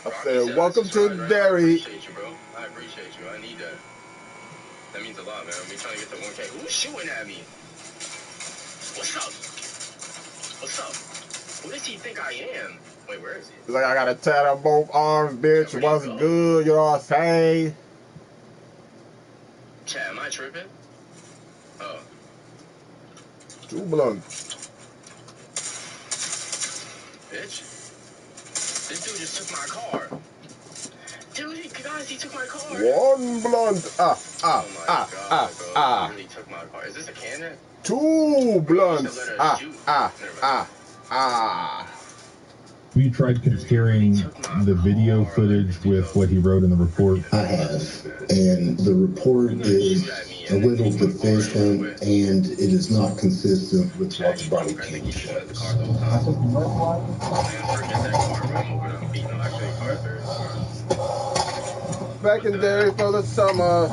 I said, welcome to the dairy. I appreciate you, bro. I appreciate you. I need that. That means a lot, man. We trying to get to 1K. Who's shooting at me? What's up? What's up? Who does he think I am? Wait, where is he? He's like, I got a tat on both arms, bitch. Yeah, What's good? You know what I'm saying? Chat, am I tripping? Oh. Too blunt. Bitch. This dude just took my car. Dude, guys, he took my car. One blunt. Oh my God, bro. He really took my car. Is this a cannon? Two blunts. We tried comparing the video footage with what he wrote in the report. I have, and the report is a little deficient, and it is not consistent with what the body cam shows. Back in there for the summer.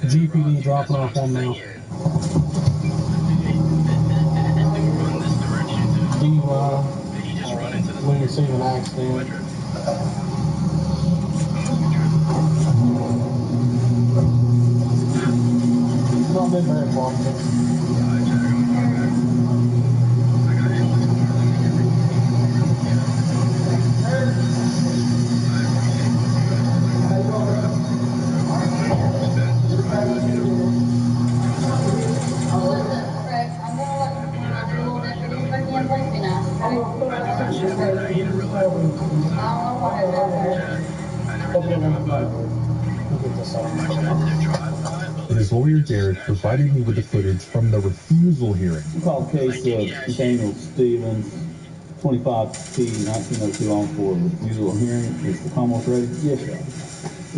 GPD dropping off on now. DUI, when you see an accident. Not been very far. His lawyer, Derek, provided me with the footage from the refusal hearing. We called the case of Daniel Stevens, 25P 1902 on for refusal of hearing. Is the Commonwealth ready? Yes, sir.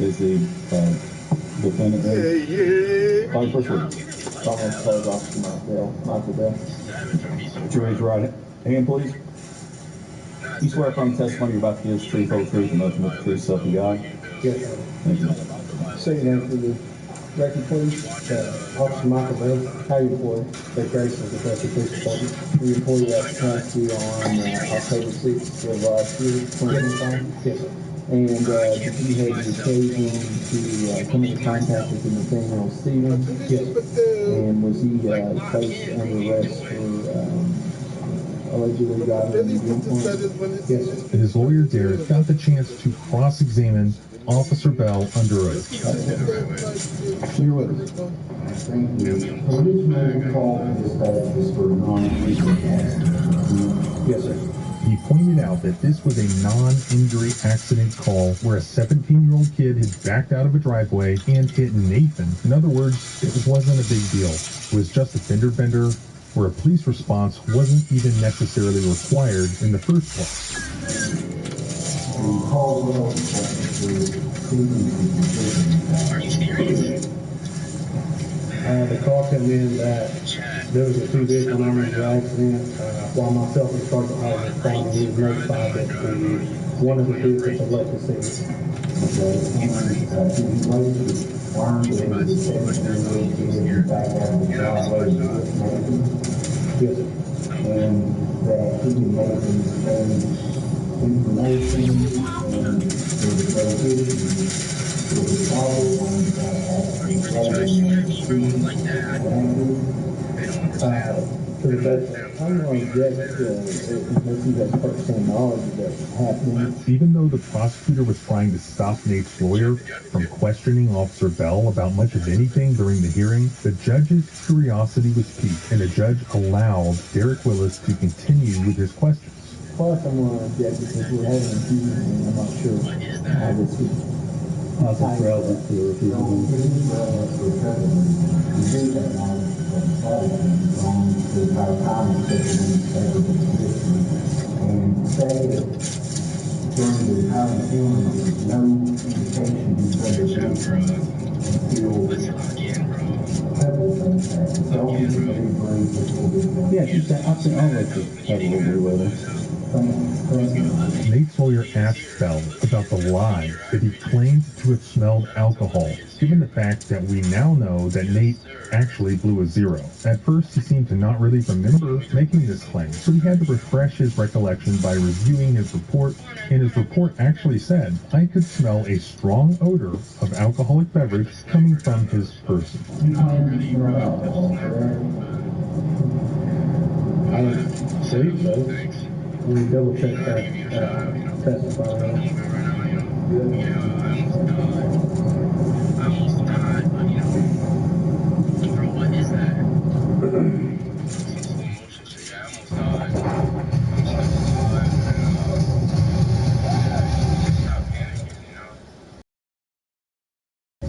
Is the defendant ready? Yeah. Call your first witness. Commonwealth Closed Officer Michael Bell. Would you raise your right hand, please? You swear from the testimony you're about to give is truth, whole truth, and nothing but the truth, self and God? Yes, sir. Thank you. Say your name for the record, please. Officer Michael Bell, how you employed? Take Grace of the Kentucky Police Department. We employed you at capacity on October 6th of last year, 2025? Yes, sir. And did you have the occasion to come into contact with Nathaniel Stevens? Yes, sir. And was he placed under arrest for allegedly driving under the influence? Yes, sir. His lawyer, Derek, got the chance to cross-examine Officer Bell under oath. Clear witness. Thank you. Original call for dispatch was for non-injury accident. Yes, sir. He pointed out that this was a non-injury accident call where a 17-year-old kid had backed out of a driveway and hit Nathan. In other words, it wasn't a big deal. It was just a fender bender where a police response wasn't even necessarily required in the first place. Are you serious? The call came in that there was a two-vehicle non-injury accident. While myself and Sergeant Hall was responding, he was notified that one of the vehicles had left the scene. Yes, sir. And that he can make information and to the best, I'm going to object unless he has first-hand knowledge of that happening. Even though the prosecutor was trying to stop Nate's lawyer from questioning Officer Bell about much of anything during the hearing, the judge's curiosity was piqued, and the judge allowed Derek Willis to continue with his questions. Plus, I'm going to object because we're having a few, and I'm not sure how this is. how's it relevant to the refusal? And say that during the time of hearing, there's no indication he's under Yeah, she's got, I'll let you have a little bit later. Nate's lawyer asked Bell about the lie that he claimed to have smelled alcohol, given the fact that we now know that Nate actually blew a zero. At first, he seemed to not really remember making this claim, so he had to refresh his recollection by reviewing his report, and his report actually said, I could smell a strong odor of alcoholic beverage coming from his person. I believe so. We double check that testifying. I almost died, but you know. Bro, what is that? Some slow motion shit. Yeah, I almost died. Stop panicking, you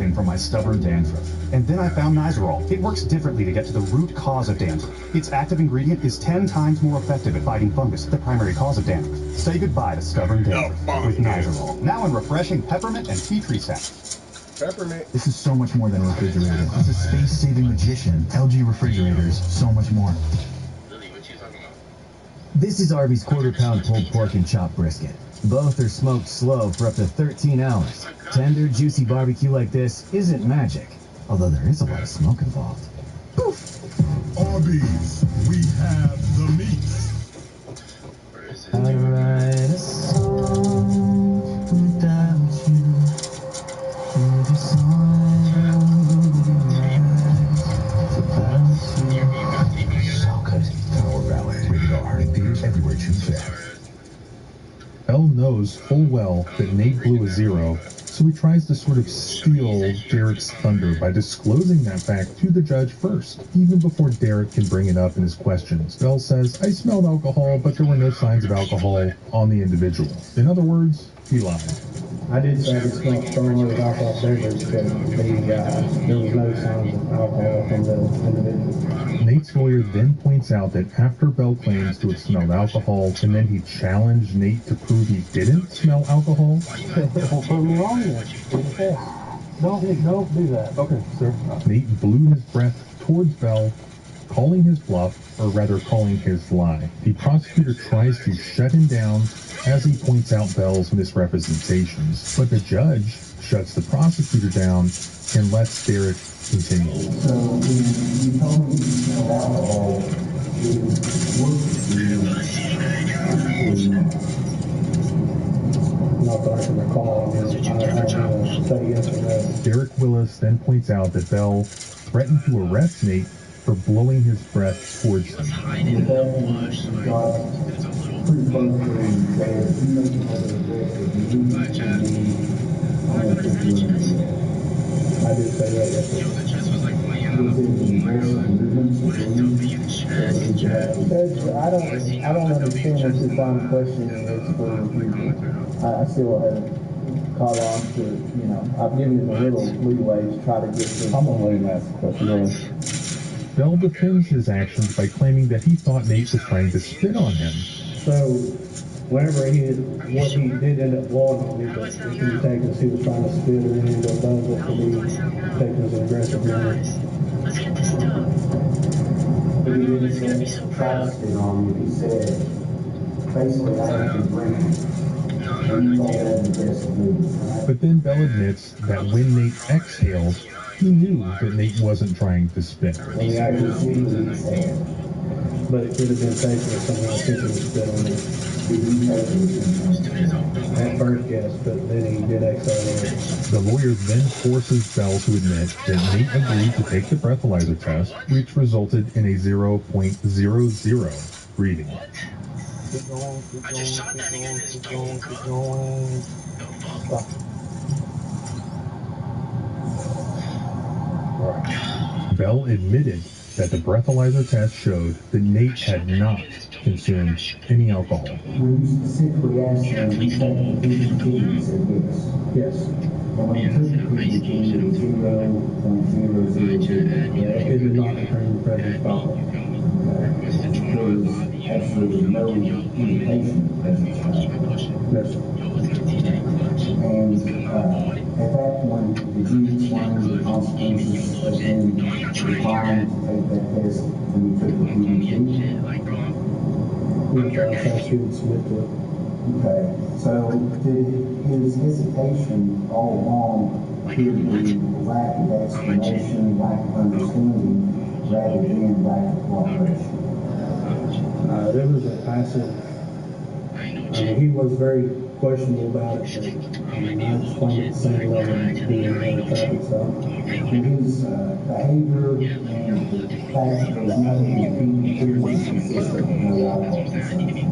know? From my stubborn dandruff. And then I found Nizoral. It works differently to get to the root cause of dandruff. Its active ingredient is 10 times more effective at fighting fungus, the primary cause of dandruff. Say goodbye to stubborn dandruff with Nizoral. Now in refreshing peppermint and tea tree scents. Peppermint. This is so much more than a refrigerator. It's a space-saving magician. LG refrigerators, so much more. Really, what you talking about? This is Arby's quarter-pound pulled pork and chopped brisket. Both are smoked slow for up to 13 hours. Tender, juicy barbecue like this isn't magic, although there is a lot of smoke involved. Poof! Arby's, we have the meat. I write a song without you. Every song I write about you. So good. Power Ballad. Rated R. In theaters everywhere. Choose that. Bell knows full well that Nate blew a zero, so he tries to sort of steal Derek's thunder by disclosing that fact to the judge first, even before Derek can bring it up in his questions. Bell says, I smelled alcohol, but there were no signs of alcohol on the individual. In other words, he lied. I did say it smelled strongly of alcohol beverage, but there was no signs of alcohol from the individual. Nate's lawyer then points out that after Bell claims to have smelled alcohol, and then he challenged Nate to prove he didn't smell alcohol. Don't prove me wrong then. Don't do that. Okay, sir. Nate blew his breath towards Bell, calling his bluff, or rather calling his lie. The prosecutor tries to shut him down as he points out Bell's misrepresentations, but the judge shuts the prosecutor down and lets Derek continue. So you told me you smelled alcohol. Not that I can recall. I don't say yes or no. Derek Willis then points out that Bell threatened to arrest Nate for blowing his breath towards him. Pretty close to where you make I did say that, yes, sir. The chest was like laying on Judge, I don't understand what this line of questioning is for refusal. I still have caught on to, I've given you a little leeway to try to get this. I'm gonna let him ask the question. Bell defends his actions by claiming that he thought Nate was trying to spit on him. So, whenever what he did end up blowing on me, but if he was taking us, he was trying to spit or any of those that could be taken as an aggressive manner. Let's get this done. But he didn't say try to spit on me. He said, basically, I have to drink. And you call that an aggressive move, right? But then Bell admits that when Nate exhaled, he knew that Nate wasn't trying to spit. When he actually see what he said. But it could have been taken if someone else thinking was spit on me. At first, yes, but then he did exhale. The lawyer then forces Bell to admit that Nate agreed to take the breathalyzer test, which resulted in a 0.00 reading. Keep going, keep I going, just shot keep that nigga going, in his keep phone, going, bro. keep going. Stop. Bell admitted that the breathalyzer test showed that Nate had not consumed any alcohol. When you specifically asked him, he said, he said yes. Yes. And when he took the PGT, it was 0.002. It did not determine the presence of alcohol. There was absolutely no indication of presence of alcohol. Yes, sir. And at that point, did you explain the consequences of him declining to take that test when you took the PGT? I was asked who would submit to it. Okay, so his hesitation all along could be lack of explanation, lack of understanding, rather than lack of cooperation. There was a passive, he was very questionable about it, but I explained at the same level being in the traffic stop. His behavior and the fact that there's nothing impeding is consistent with no alcohol consumption.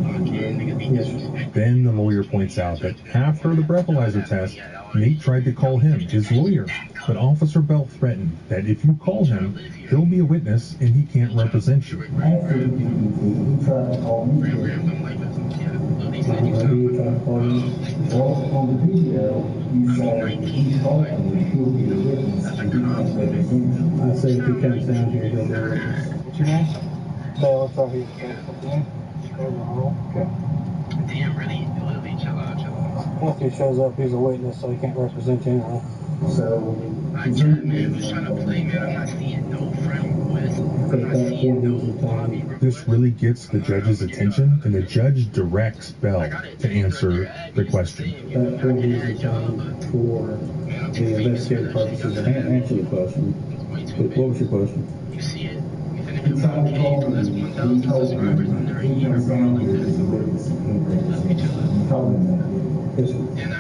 Yes. Then the lawyer points out that after the breathalyzer test, Nate tried to call him, his lawyer, but Officer Bell threatened that if you call him, he'll be a witness and he can't represent you. After he tried to call me, well, on the video, you say he's talking, he'll be a witness, and he can't represent you. I said if he comes down here, he'll be a witness. What's your name? Bell, that's all he's okay. Damn, really, chill out. Once he shows up, he's a witness, so he can't represent you anyway. So, I just, man, who's trying to play, man? I'm not seeing no friend request. I'm not seeing no lobby request. This really gets the judge's attention, and the judge directs Bell to answer the question. That point is the time for the investigative purposes. I can't answer the question. What was your question? You see it? he tried to call me, he told me, he comes down here as a witness, and can't represent you. He told me that.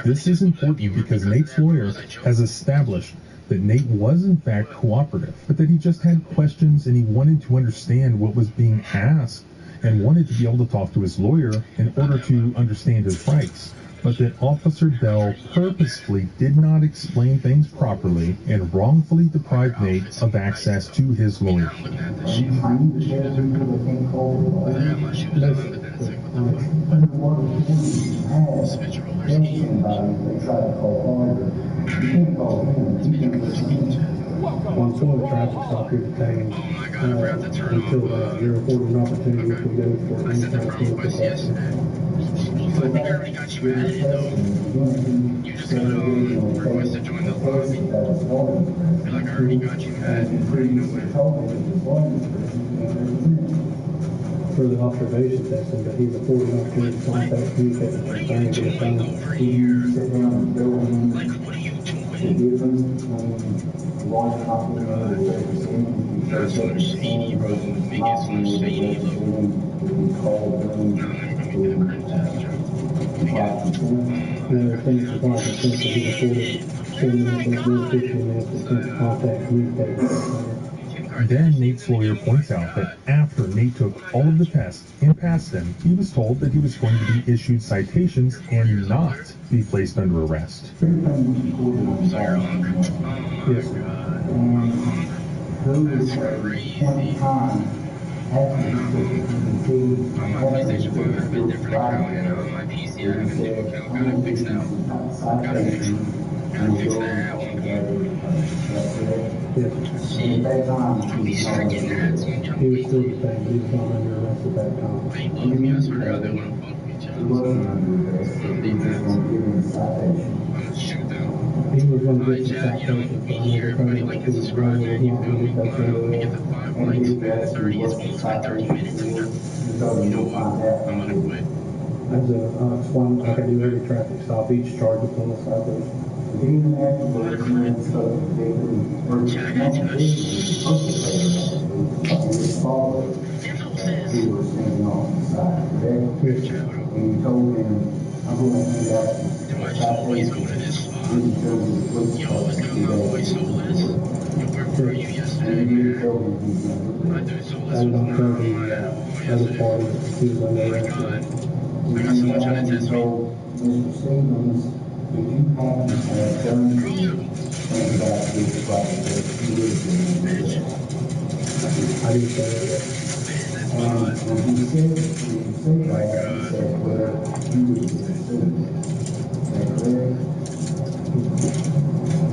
This is important because Nate's lawyer has established that Nate was in fact cooperative, but that he just had questions and he wanted to understand what was being asked and wanted to be able to talk to his lawyer in order to understand his rights. But that Officer Bell purposefully did not explain things properly and wrongfully deprived Nate of access to his lawyer. Are you trying to tell people they can't call the lawyer? Under what authority you have, tell somebody they try to call harder. You can't call him, you can't represent him. Once one of the traffic stop here detained, until you're afforded an opportunity to go for any kind of political question. I think I already got you added, though. You just gotta request to join the lobby. I feel like I already got you added. For the observation testing, but he's afforded an opportunity to contact, communicate with the attorney via phone. Like, what are you The doing? difference between large company and representing, That's some shady, bro. Make it some shady, look. would be called them Another thing is the client consent that he's afforded 10 minutes and 15 minutes to contact, communicate with the attorney. Then Nate's lawyer points out that after Nate took all of the tests and passed them, he was told that he was going to be issued citations and not be placed under arrest. Yes. Who is a point in time after he took the PDT, PlayStation 5 has been different account, and my PC, I have a new account. Gotta fix that. Gotta fix that one. Yes. And at that time, These freaking ads, you know. He was still detained, but he was not under arrest at that time. They love me, I swear to God, they want to fuck me, he child. wasn't under arrest, but he was going to give him a citation. I'm gonna shoot them. He was going to get some Chat, you know, citations, but me I here, never everybody told him like that and he was subscribe, running, man. he You was feel not me? going to Let me get the 5 likes, man. 30, it's almost been 30 minutes. You know what? I'm gonna quit. As I explained, like I do every traffic stop, each charge is on the citation. Even afterwards, and stuff, they were his father, who was standing off the side, correct? And he told him, I'm going to hand out Do I always go to this spot? didn't tell him the police Yo, what's department. going on, boy? Soulless? Yo, where were you yesterday, And he man? told him he's going to I do Soulless I was don't not tell on the mine at all other yesterday. party that he was under Oh my arrest. God. I got someone trying to test me. told Mr. Stevens, if you happen to have done think about this project, he would have been. I didn't say that. And when he said that, he said, well, you would have been sued. Is that correct?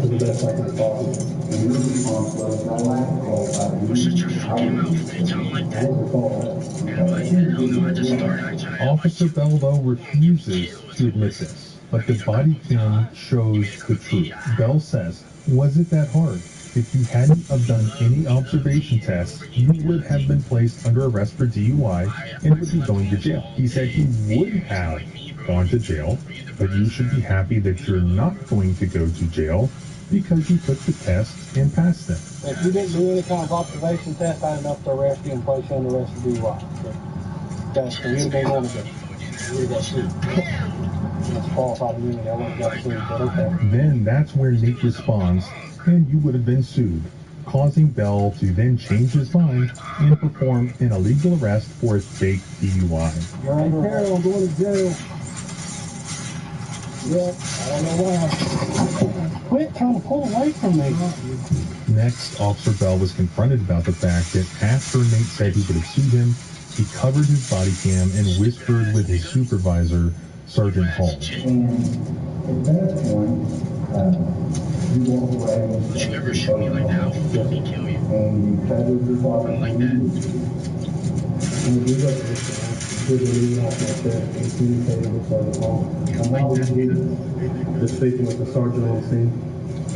To the best I can recall. And your response was, no, I can qualify. Well, shut your fucking mouth, bitch. I'm like I that. don't recall that. And I'm like, hell no, I just started. I tried. Officer Bell, though, refuses to admit this, but the body cam shows the truth. Bell says, was it that hard? if you hadn't have done any observation tests, you would have been placed under arrest for DUI and would be going to jail. He said he would have gone to jail, but you should be happy that you're not going to go to jail because you took the test and passed it. If you didn't do any kind of observation test, I had enough to arrest you and place you under arrest for DUI. So you'd have been going to jail. You would have got sued. That's qualified immunity. I wouldn't have got sued, but okay. Then that's where Nate responds, and you would have been sued, causing Bell to then change his mind and perform an illegal arrest for a fake DUI. You're under arrest. I'm going to jail. Yeah, I don't know why. Quit trying to pull away from me. Next, Officer Bell was confronted about the fact that after Nate said he would have sued him, he covered his body cam and whispered with his supervisor, Sergeant Hall. And at that point, you walk away and Would you ever shoot me like that? I'll fucking kill you. and you covered your body Like that. And we got this, good leading off like that, and communicating with Sergeant Hall. I'm always needed to speaking with the sergeant on the scene.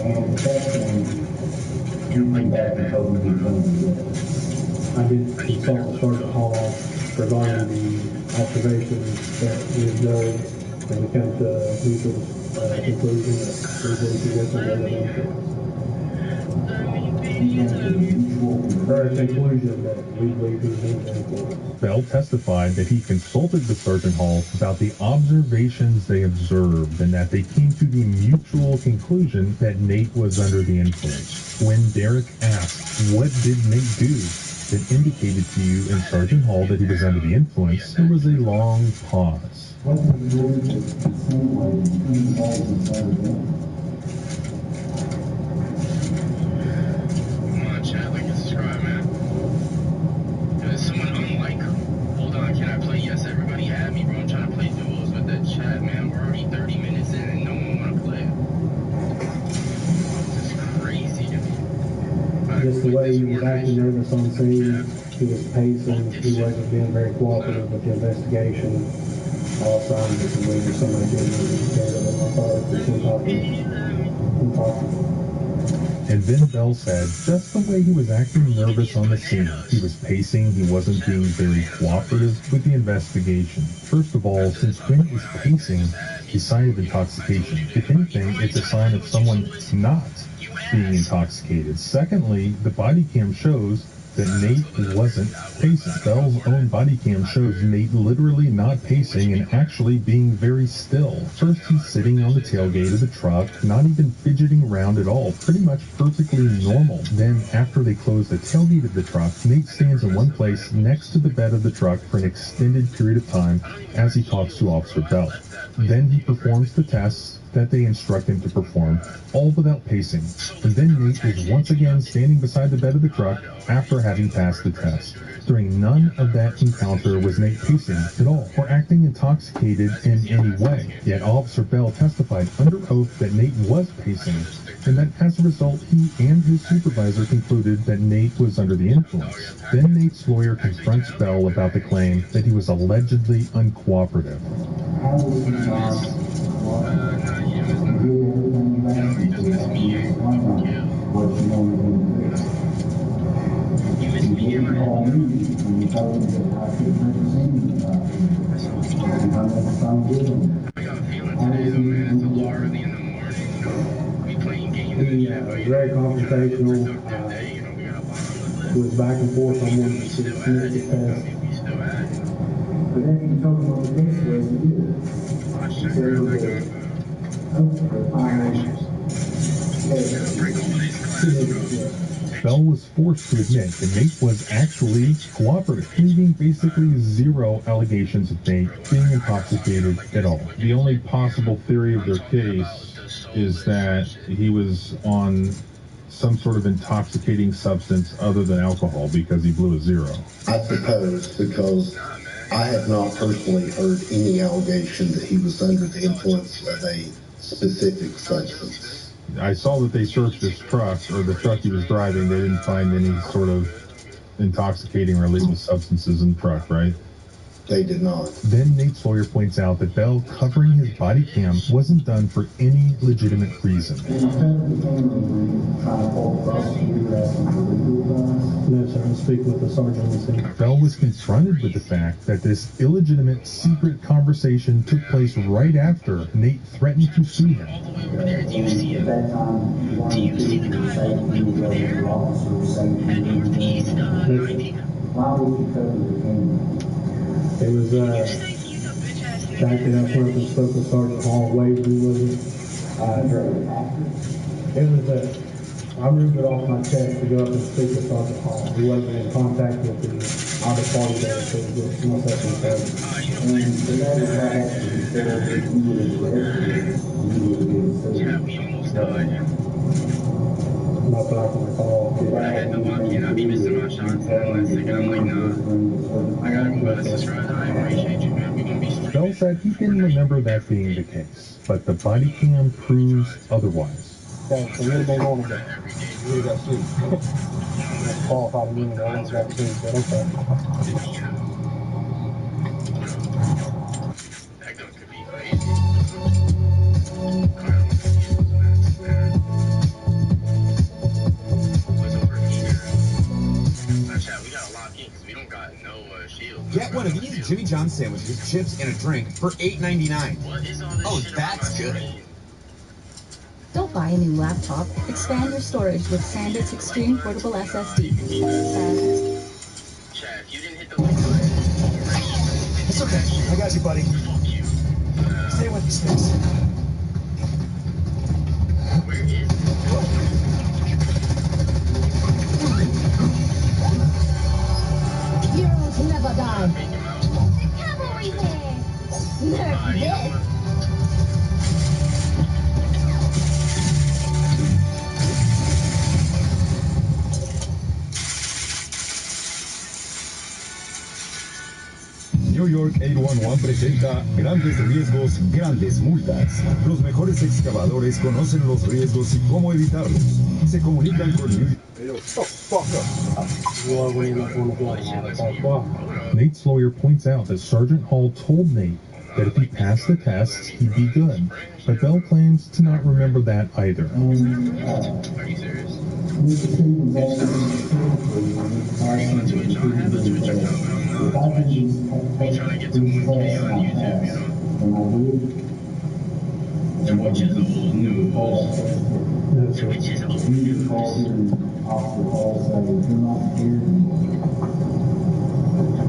And at that point, you came back and told me you were going to do it. I did consult with Sergeant Hall regarding the observations that we have done, and we come to a mutual conclusion that we believe he was under the influence. Or a conclusion that we believe he was under the influence. Bell testified that he consulted with Sergeant Hall about the observations they observed and that they came to the mutual conclusion that Nate was under the influence. When Derek asked, what did Nate do that indicated to you and Sergeant Hall that he was under the influence, there was a long pause. What did you do to insinuate between guys and Sergeant? Come on, chat, like and subscribe, man. There's someone unlike. Hold on, can I play? Yes, everybody add me, bro. I'm trying to play duos with the chat, man. We're already 30 minutes in and no one want to play. This is crazy to me. Just the way he was acting nervous on scene, he was pacing, he wasn't being very cooperative with the investigation. All signs that we were somebody getting together, and I thought it was impossible. And then Bell said, just the way he was acting nervous on the scene. He was pacing, he wasn't being very cooperative with the investigation. First of all, since when he was pacing, he sign of intoxication. If anything, it's a sign of someone not being intoxicated. Secondly, the body cam shows that Nate wasn't pacing. Bell's own body cam shows Nate literally not pacing and actually being very still. First, he's sitting on the tailgate of the truck, not even fidgeting around at all, pretty much perfectly normal. Then, after they close the tailgate of the truck, Nate stands in one place next to the bed of the truck for an extended period of time as he talks to Officer Bell. Then he performs the tests that they instruct him to perform, all without pacing. And then Nate is once again standing beside the bed of the truck after having passed the test. During none of that encounter was Nate pacing at all, or acting intoxicated in any way. Yet Officer Bell testified under oath that Nate was pacing, and that as a result, he and his supervisor concluded that Nate was under the influence. Then Nate's lawyer confronts Bell about the claim that he was allegedly uncooperative. How was he not do everything you asked him to? What you wanted him to do? He didn't call me when you told him that I couldn't represent him about it. And I never found him. I got a feeling today, though, man. It's a little early in the morning. You know, we playing games. Very confrontational. Was back and forth on one of the test. We still at it. But then he told him what the test was to do. Watch He that. said it was a Bell was forced to admit that Nate was actually cooperative, leaving basically zero allegations of Nate being intoxicated at all. The only possible theory of their case is that he was on some sort of intoxicating substance other than alcohol because he blew a zero. I suppose, because I have not personally heard any allegation that he was under the influence of a specific substance. I saw that they searched his truck, or the truck he was driving. They didn't find any sort of intoxicating or illegal substances in the truck, right? they did not. Then Nate's lawyer points out that Bell covering his body cam wasn't done for any legitimate reason. No, sir, I'm speaking with the sergeant on the scene. Bell was confronted with the fact that this illegitimate secret conversation took place right after Nate threatened to sue him. Do you see him? Do you see the guy over there? Northeast, 19. Why would you cover the camera? It was, back then I went up and spoke with Sergeant Hall, waved me with it. It was I moved it off my chest to go up and speak with Sergeant Hall. He wasn't in contact with the other party there, so it was myself and Sergeant. And the matter of fact, instead of you would have arrested, you would have been sued. Yeah, we almost died. Not that I can recall. I had no idea. I be missing my shots that last second. I'm like, nah. I gotta go back to subscribe. I appreciate you, man. We gonna be straight. Bell said he didn't remember that being the case, but the body cam proves otherwise. Okay, so you'd have been on today. You would have got sued. That's qualified immunity. I wouldn't have got sued, but okay. That gun could be crazy. What's over here? Now, chat, we gotta lock in because we don't got no shield. Get one of these Jimmy John sandwiches, chips, and a drink for $8.99. What is all this Oh, shit that's on my good. screen? Don't buy a new laptop. Expand your storage with SanDisk Extreme Portable SSD. Chat, if you didn't hit the like button already, It's okay. I got you, buddy. fuck you. Stay with me, Sticks. Where is it? Heroes never die. Make him out. The cavalry here. Nerf You know this. what? New York 811 presenta Grandes Riesgos, Grandes Multas. Los mejores excavadores conocen los riesgos y cómo evitarlos. Se comunican con New York. Hey, yo, shut the fuck up. You are really not going to go on that. Well, Nate's lawyer points out that Sergeant Hall told Nate that if he passed the tests, he'd be good. But Bell claims to not remember that either. Are you serious? Mr. Stevens asked me specifically when he Are you on Twitch? I don't have a Twitch account, but I'm not if I on could Twitch. just We trying to get to 1K on YouTube, you know? and I would. Twitch is old news. No, sir. Twitch is old You just news. call here and Officer Hall say, if you're not here,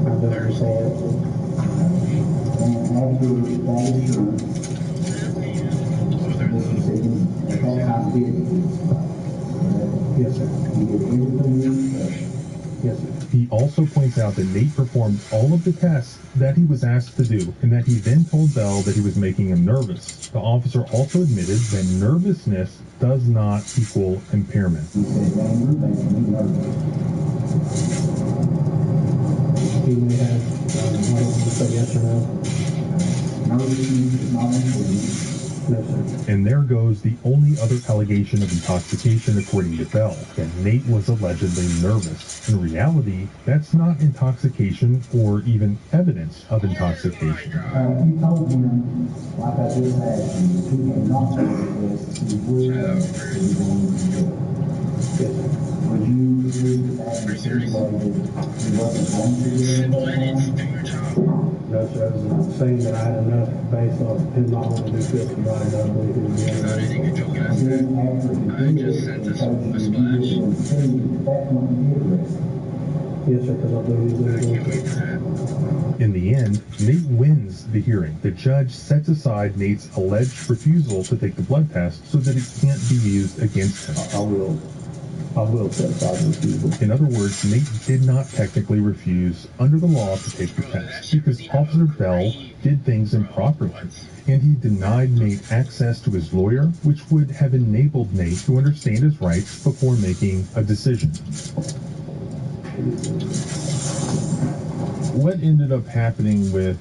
I don't say it. and after that assurance, Mr. Stevens, at that time, did it. Yes, sir. You did everything you said. Yes, sir. He also points out that Nate performed all of the tests that he was asked to do, and that he then told Bell that he was making him nervous. The officer also admitted that nervousness does not equal impairment. He said, anger makes me nervous. He may have, I don't know if you say yes or no. Nervousness is not important. No, sir. And there goes the only other allegation of intoxication according to Bell, that Nate was allegedly nervous. In reality, that's not intoxication or even evidence of intoxication. You told him, like I just asked you, if he had not taken this, he would be going to jail. Yes, sir. Would you agree with that and say that he wasn't going to jail? Simple edits. Do your job. No, sir. I was saying that I had enough based on him not wanting to do fifth combined. I believe he would be I able didn't to. get joke And after. then after he I did just it, sent he us told a you you splash. would continue, that's when he did arrest him. Yes, sir, because I believe he's going to do it. In the end, Nate wins the hearing. The judge sets aside Nate's alleged refusal to take the blood test so that it can't be used against him. I will set aside the refusal. In other words, Nate did not technically refuse under the law to take the test because Officer Bell did things improperly, and he denied Nate access to his lawyer, which would have enabled Nate to understand his rights before making a decision. What ended up happening with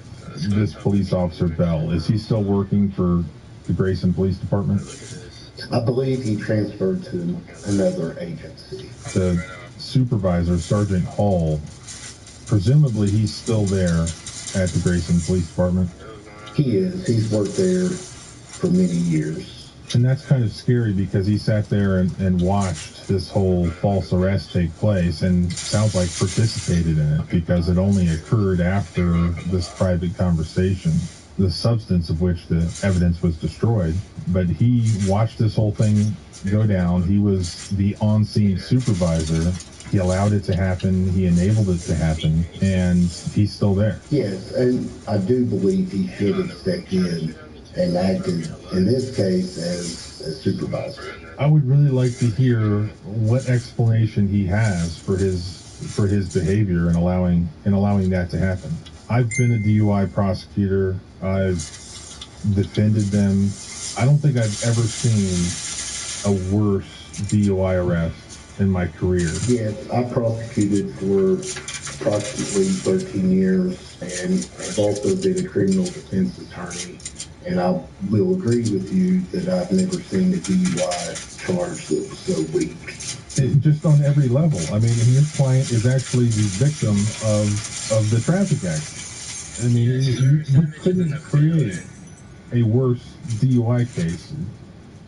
this police officer Bell? Is he still working for the Grayson Police Department? I believe he transferred to another agency. The supervisor, Sergeant Hall, presumably he's still there. at the Grayson Police Department? He is. He's worked there for many years. And that's kind of scary because he sat there and watched this whole false arrest take place and sounds like participated in it because it only occurred after this private conversation, the substance of which the evidence was destroyed. But he watched this whole thing go down. He was the on-scene supervisor. He allowed it to happen. He enabled it to happen. And he's still there. Yes, and I do believe he should have stepped in and acted, in this case, as a supervisor. I would really like to hear what explanation he has for his behavior and allowing that to happen. I've been a DUI prosecutor. I've defended them. I don't think I've ever seen a worse DUI arrest in my career. Yes, I prosecuted for approximately 13 years and have also been a criminal defense attorney. And I will agree with you that I've never seen a DUI charge that was so weak. Just on every level. I mean, his client is actually the victim of the traffic accident. I mean, you couldn't create a worse DUI case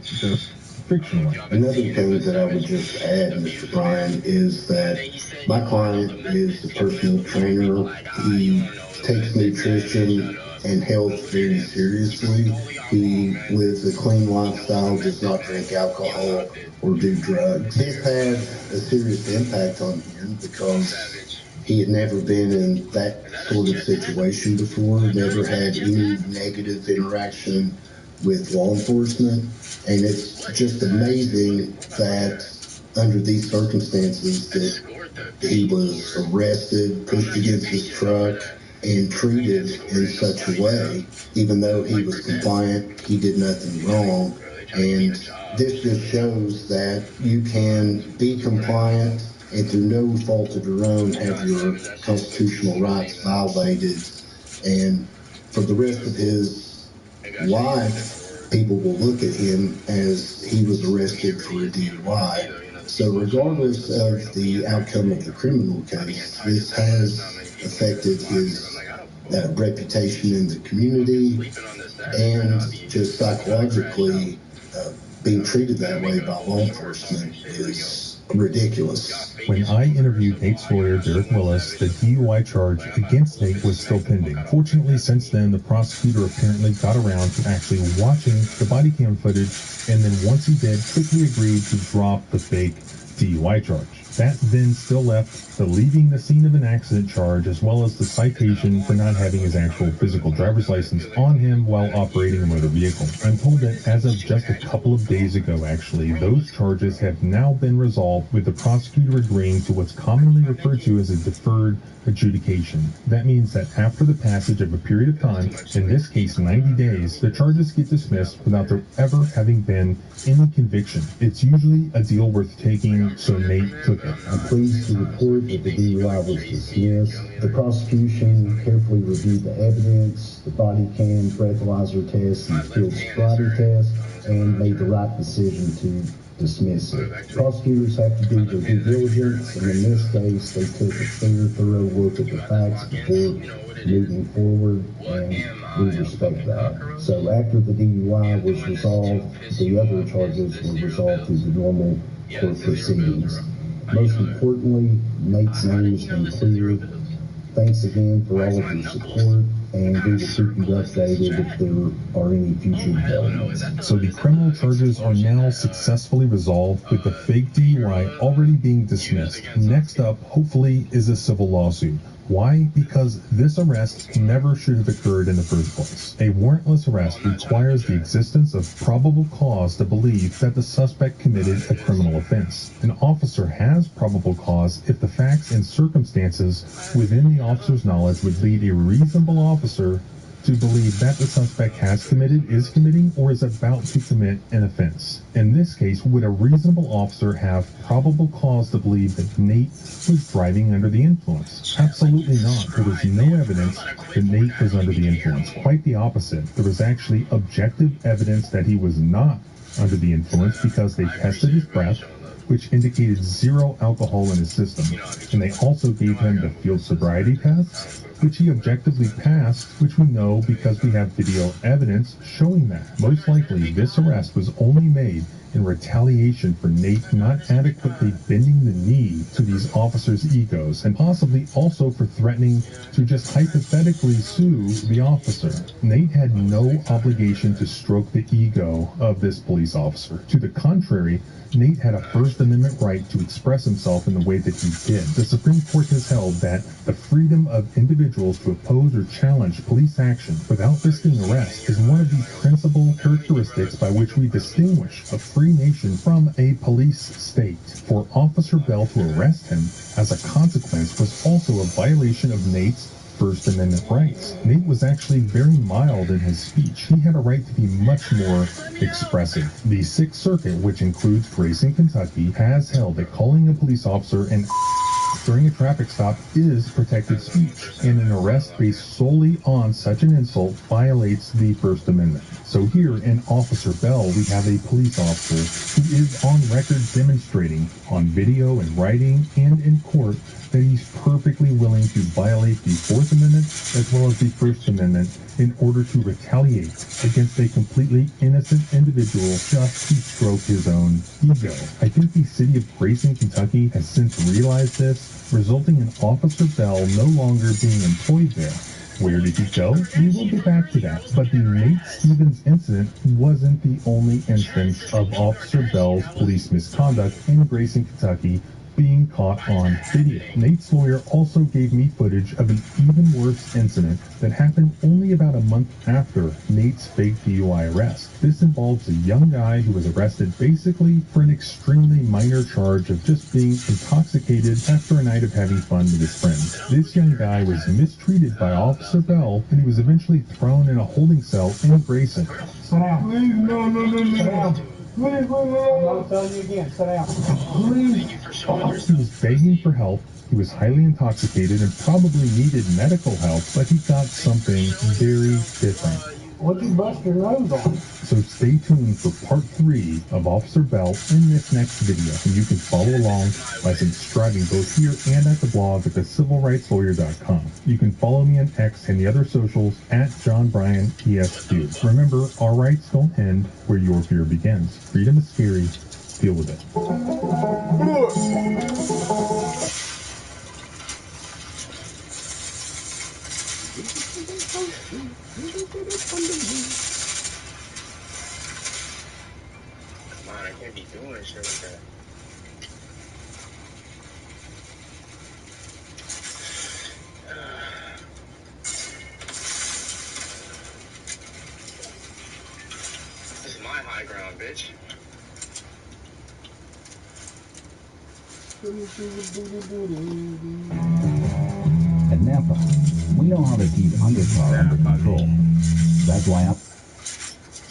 just fictionally. Another thing that I would just add, Mr. Bryan, is that my client is a personal trainer. He takes nutrition and health very seriously. He lives a clean lifestyle, does not drink alcohol or do drugs. This had a serious impact on him because he had never been in that sort of situation before, never had any negative interaction with law enforcement. And it's just amazing that under these circumstances that he was arrested, pushed against his truck, and treated in such a way, even though he was compliant, he did nothing wrong. And this just shows that you can be compliant and through no fault of your own have your constitutional rights violated. And for the rest of his life, people will look at him as he was arrested for a DUI. So regardless of the outcome of the criminal case, this has affected his reputation in the community, and just psychologically being treated that way by law enforcement is ridiculous. When I interviewed Nate's lawyer, Derek Willis, the DUI charge against Nate was still pending. Fortunately, since then, the prosecutor apparently got around to actually watching the body cam footage, and then once he did, quickly agreed to drop the fake DUI charge. That then still left the leaving the scene of an accident charge as well as the citation for not having his actual physical driver's license on him while operating a motor vehicle. I'm told that as of just a couple of days ago, actually, those charges have now been resolved with the prosecutor agreeing to what's commonly referred to as a deferred adjudication. That means that after the passage of a period of time, in this case 90 days, the charges get dismissed without there ever having been any conviction. It's usually a deal worth taking, so Nate took it. I'm pleased to report that the DUI was dismissed. The prosecution carefully reviewed the evidence, the body cam, breathalyzer test, and field sobriety test, and made the right decision to dismiss it. Prosecutors have to do their due diligence, and in this case, they took a fair, thorough look at the facts before moving forward, and we respect that. So after the DUI was resolved, the other charges were resolved through the normal court proceedings. Most importantly, Nate's name has been cleared. Thanks again for all of your support, and we will keep you updated if there are any future developments. So the criminal charges are now successfully resolved with the fake DUI already being dismissed. Next up, hopefully, is a civil lawsuit. Why? Because this arrest never should have occurred in the first place. A warrantless arrest requires the existence of probable cause to believe that the suspect committed a criminal offense. An officer has probable cause if the facts and circumstances within the officer's knowledge would lead a reasonable officer to believe that the suspect has committed, is committing, or is about to commit an offense. In this case, would a reasonable officer have probable cause to believe that Nate was driving under the influence? Absolutely not. There was no evidence that Nate was under the influence. Quite the opposite. There was actually objective evidence that he was not under the influence because they tested his breath, which indicated 0 alcohol in his system, and they also gave him the field sobriety test, which he objectively passed, which we know because we have video evidence showing that. Most likely, this arrest was only made in retaliation for Nate not adequately bending the knee to these officers' egos, and possibly also for threatening to just hypothetically sue the officer. Nate had no obligation to stroke the ego of this police officer. To the contrary, Nate had a First Amendment right to express himself in the way that he did. The Supreme Court has held that the freedom of individuals to oppose or challenge police action without risking arrest is one of the principal characteristics by which we distinguish a free nation from a police state. For Officer Bell to arrest him as a consequence was also a violation of Nate's First Amendment rights. Nate was actually very mild in his speech. He had a right to be much more expressive. The Sixth Circuit, which includes Grayson, Kentucky, has held that calling a police officer an during a traffic stop is protected speech, and an arrest based solely on such an insult violates the First Amendment. So here in Officer Bell, we have a police officer who is on record demonstrating on video and writing and in court that he's perfectly willing to violate the Fourth Amendment as well as the First Amendment in order to retaliate against a completely innocent individual just to stroke his own ego. I think the city of Grayson, Kentucky has since realized this, resulting in Officer Bell no longer being employed there. Where did he go? We will get back to that. But the Nate Stevens incident wasn't the only instance of Officer Bell's police misconduct in Grayson, Kentucky being caught on video. Nate's lawyer also gave me footage of an even worse incident that happened only about a month after Nate's fake DUI arrest. This involves a young guy who was arrested basically for an extremely minor charge of just being intoxicated after a night of having fun with his friends. This young guy was mistreated by Officer Bell, and he was eventually thrown in a holding cell in Grayson. Sit down. Please, no. Sit down. Please, I'm not telling you again. Sit down. Please. He was begging for help. He was highly intoxicated and probably needed medical help, but he got something very different. What'd you bust your nose on? So stay tuned for part 3 of Officer Bell in this next video. And you can follow along by subscribing both here and at the blog at thecivilrightslawyer.com. You can follow me on X and the other socials at JohnBryanESQ. Remember, our rights don't end where your fear begins. Freedom is scary. Deal with it. Come on, I can't be doing shit like that. This is my high ground, bitch. At Nampa, we know how to keep undercar under control. That's why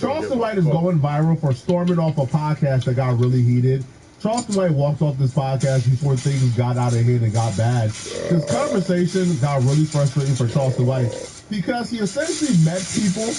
Charleston White is going viral for storming off a podcast that got really heated. Charleston White walked off this podcast before things got out of hand and got bad. This conversation got really frustrating for Charleston White because he essentially met people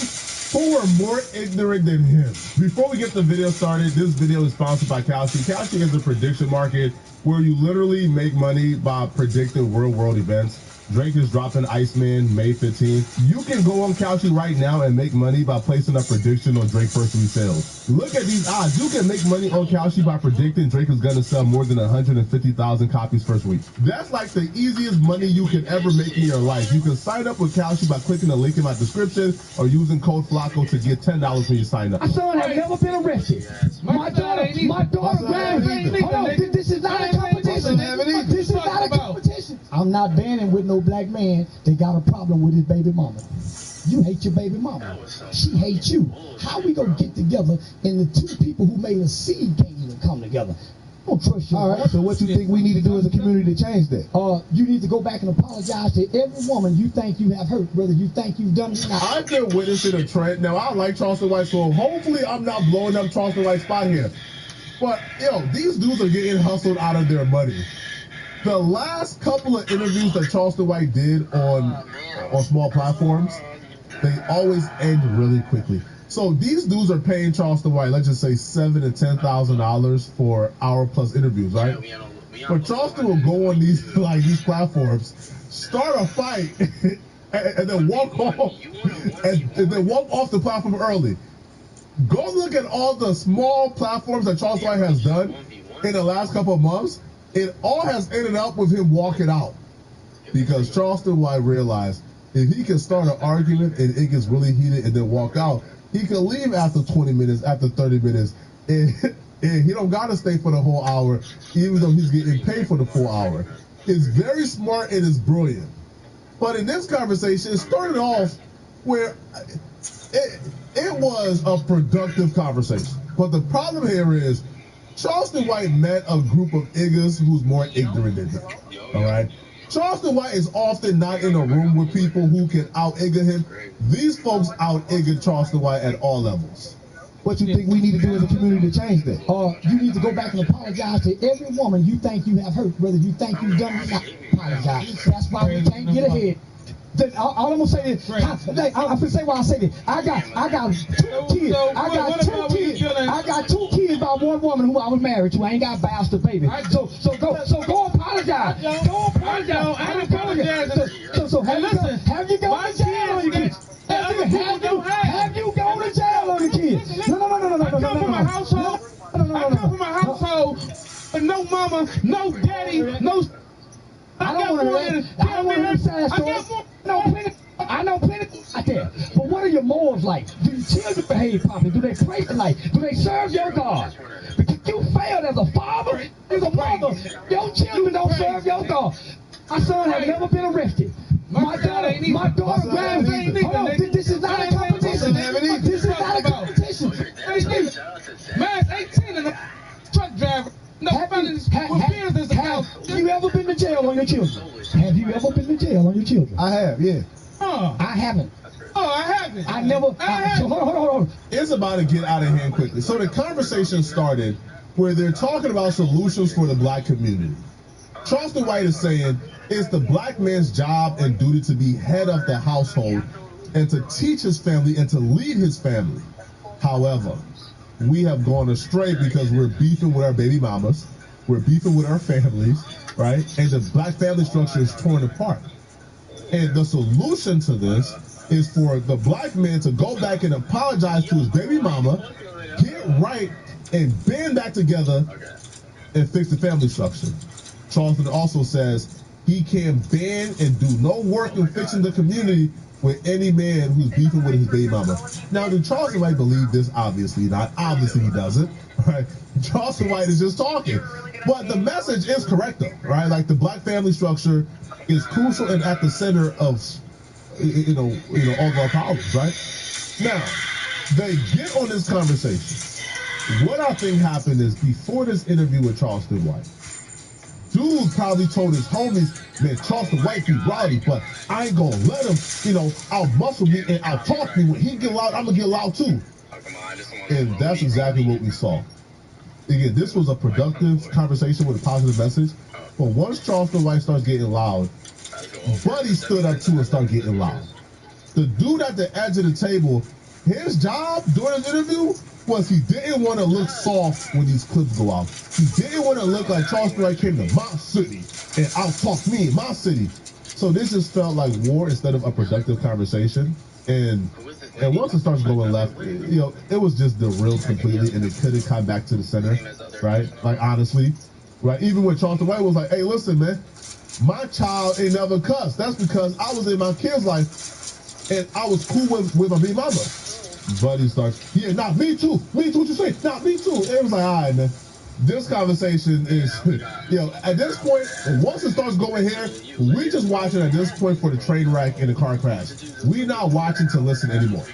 who were more ignorant than him. Before we get the video started, this video is sponsored by Kalshi. Kalshi is a prediction market where you literally make money by predicting real-world events. Drake is dropping Iceman May 15th. You can go on Kalshi right now and make money by placing a prediction on Drake first week sales. Look at these odds. You can make money on Kalshi by predicting Drake is going to sell more than 150,000 copies first week. That's like the easiest money you can ever make in your life. You can sign up with Kalshi by clicking the link in my description or using code FLACCO to get $10 when you sign up. My son has never been arrested. My daughter grabbed me. Hold on, this is not a competition. This is not a competition. I'm not banning with no black man that got a problem with his baby mama. You hate your baby mama. She hates you. How we gonna get together and the two people who made a seed can't even come together? I don't trust you. All right, so what you think we need to do as a community to change that? You need to go back and apologize to every woman you think you have hurt, whether you think you've done it or not. I've been witnessing a trend. Now, I like Charleston White, so hopefully I'm not blowing up Charleston White's spot here. But, these dudes are getting hustled out of their money. The last couple of interviews that Charleston White did on small platforms, they always end really quickly. So these dudes are paying Charleston White, let's just say $7,000 to $10,000 for hour plus interviews, right? But Charleston will go on these platforms, start a fight, and then walk off, and then walk off the platform early. Go look at all the small platforms that Charleston White has done in the last couple of months. It all has ended up with him walking out because Charleston White realized if he can start an argument and it gets really heated and then walk out, he can leave after 20 minutes, after 30 minutes, and he don't got to stay for the whole hour, even though he's getting paid for the full hour. It's very smart and it's brilliant. But in this conversation, it started off where it was a productive conversation. But the problem here is Charleston White met a group of niggas who's more ignorant than him. All right? Charleston White is often not in a room with people who can out-igger him. These folks out-igger Charleston White at all levels. What you think we need to do as a community to change that? You need to go back and apologize to every woman you think you have hurt, whether you think you've done it or not. Apologize. That's why we can't get ahead. All I'm gonna say is, I'm gonna say why I say this. I got 2 kids. I got 2 kids by one woman who I was married to. I ain't got a bastard baby. So go apologize. Go apologize. I apologize. So have you gone to jail on your kids? Have you gone to jail on your kids? No. I come from a household with no mama, no daddy, no. I know plenty out there. But what are your morals like? Do your children behave properly? Do they pray tonight? Do they serve your God? Because you failed as a father, as a mother. Your children don't serve your God. My son has never been arrested. My daughter grandbaby. Hold on, this is not a competition. This is not a competition. Man's 18 and a truck driver. No felonies with fears as a house. Have you ever been to jail on your children? Have you ever been to jail on your children? I have, yeah. I haven't. I haven't. I never. So hold on. It's about to get out of hand quickly. So the conversation started where they're talking about solutions for the black community. Charleston White is saying it's the black man's job and duty to be head of the household and to teach his family and to lead his family. However, we have gone astray because we're beefing with our baby mamas, we're beefing with our families, right? And the black family structure is torn apart. And the solution to this is for the black man to go back and apologize to his baby mama, get right, and band back together and fix the family structure. Charleston also says he can ban and do no work in fixing the community with any man who's beefing with his baby mama. Now, did Charleston White believe this? Obviously not. Obviously he doesn't. Right? Charleston White is just talking. But the message is correct though, right? Like the black family structure is crucial and at the center of all of our problems, right? Now, they get on this conversation. What I think happened is before this interview with Charleston White, dude probably told his homies, man, Charleston White be rowdy, but I ain't gonna let him, out muscle me and out talk me. When he get loud, I'm gonna get loud too. And that's exactly what we saw. Again, this was a productive conversation with a positive message. But once Charleston White starts getting loud, Buddy stood up too and started getting loud. The dude at the edge of the table, his job during the interview was he didn't want to look soft when these clips go out. He didn't want to look like Charleston White came to my city and out-talked me in my city. So this just felt like war instead of a productive conversation. And once it starts going left, it was just derailed completely, and it couldn't come back to the center, right? Like, honestly, right? Even when Charleston White was like, hey, listen, man, my child ain't never cussed. That's because I was in my kid's life, and I was cool with my big mama. Buddy starts, yeah, nah, me too. Me too, what you say? Nah, me too. It was like, all right, man. This conversation is, at this point, once it starts going here, we just watching at this point for the train wreck and the car crash. We're not watching to listen anymore.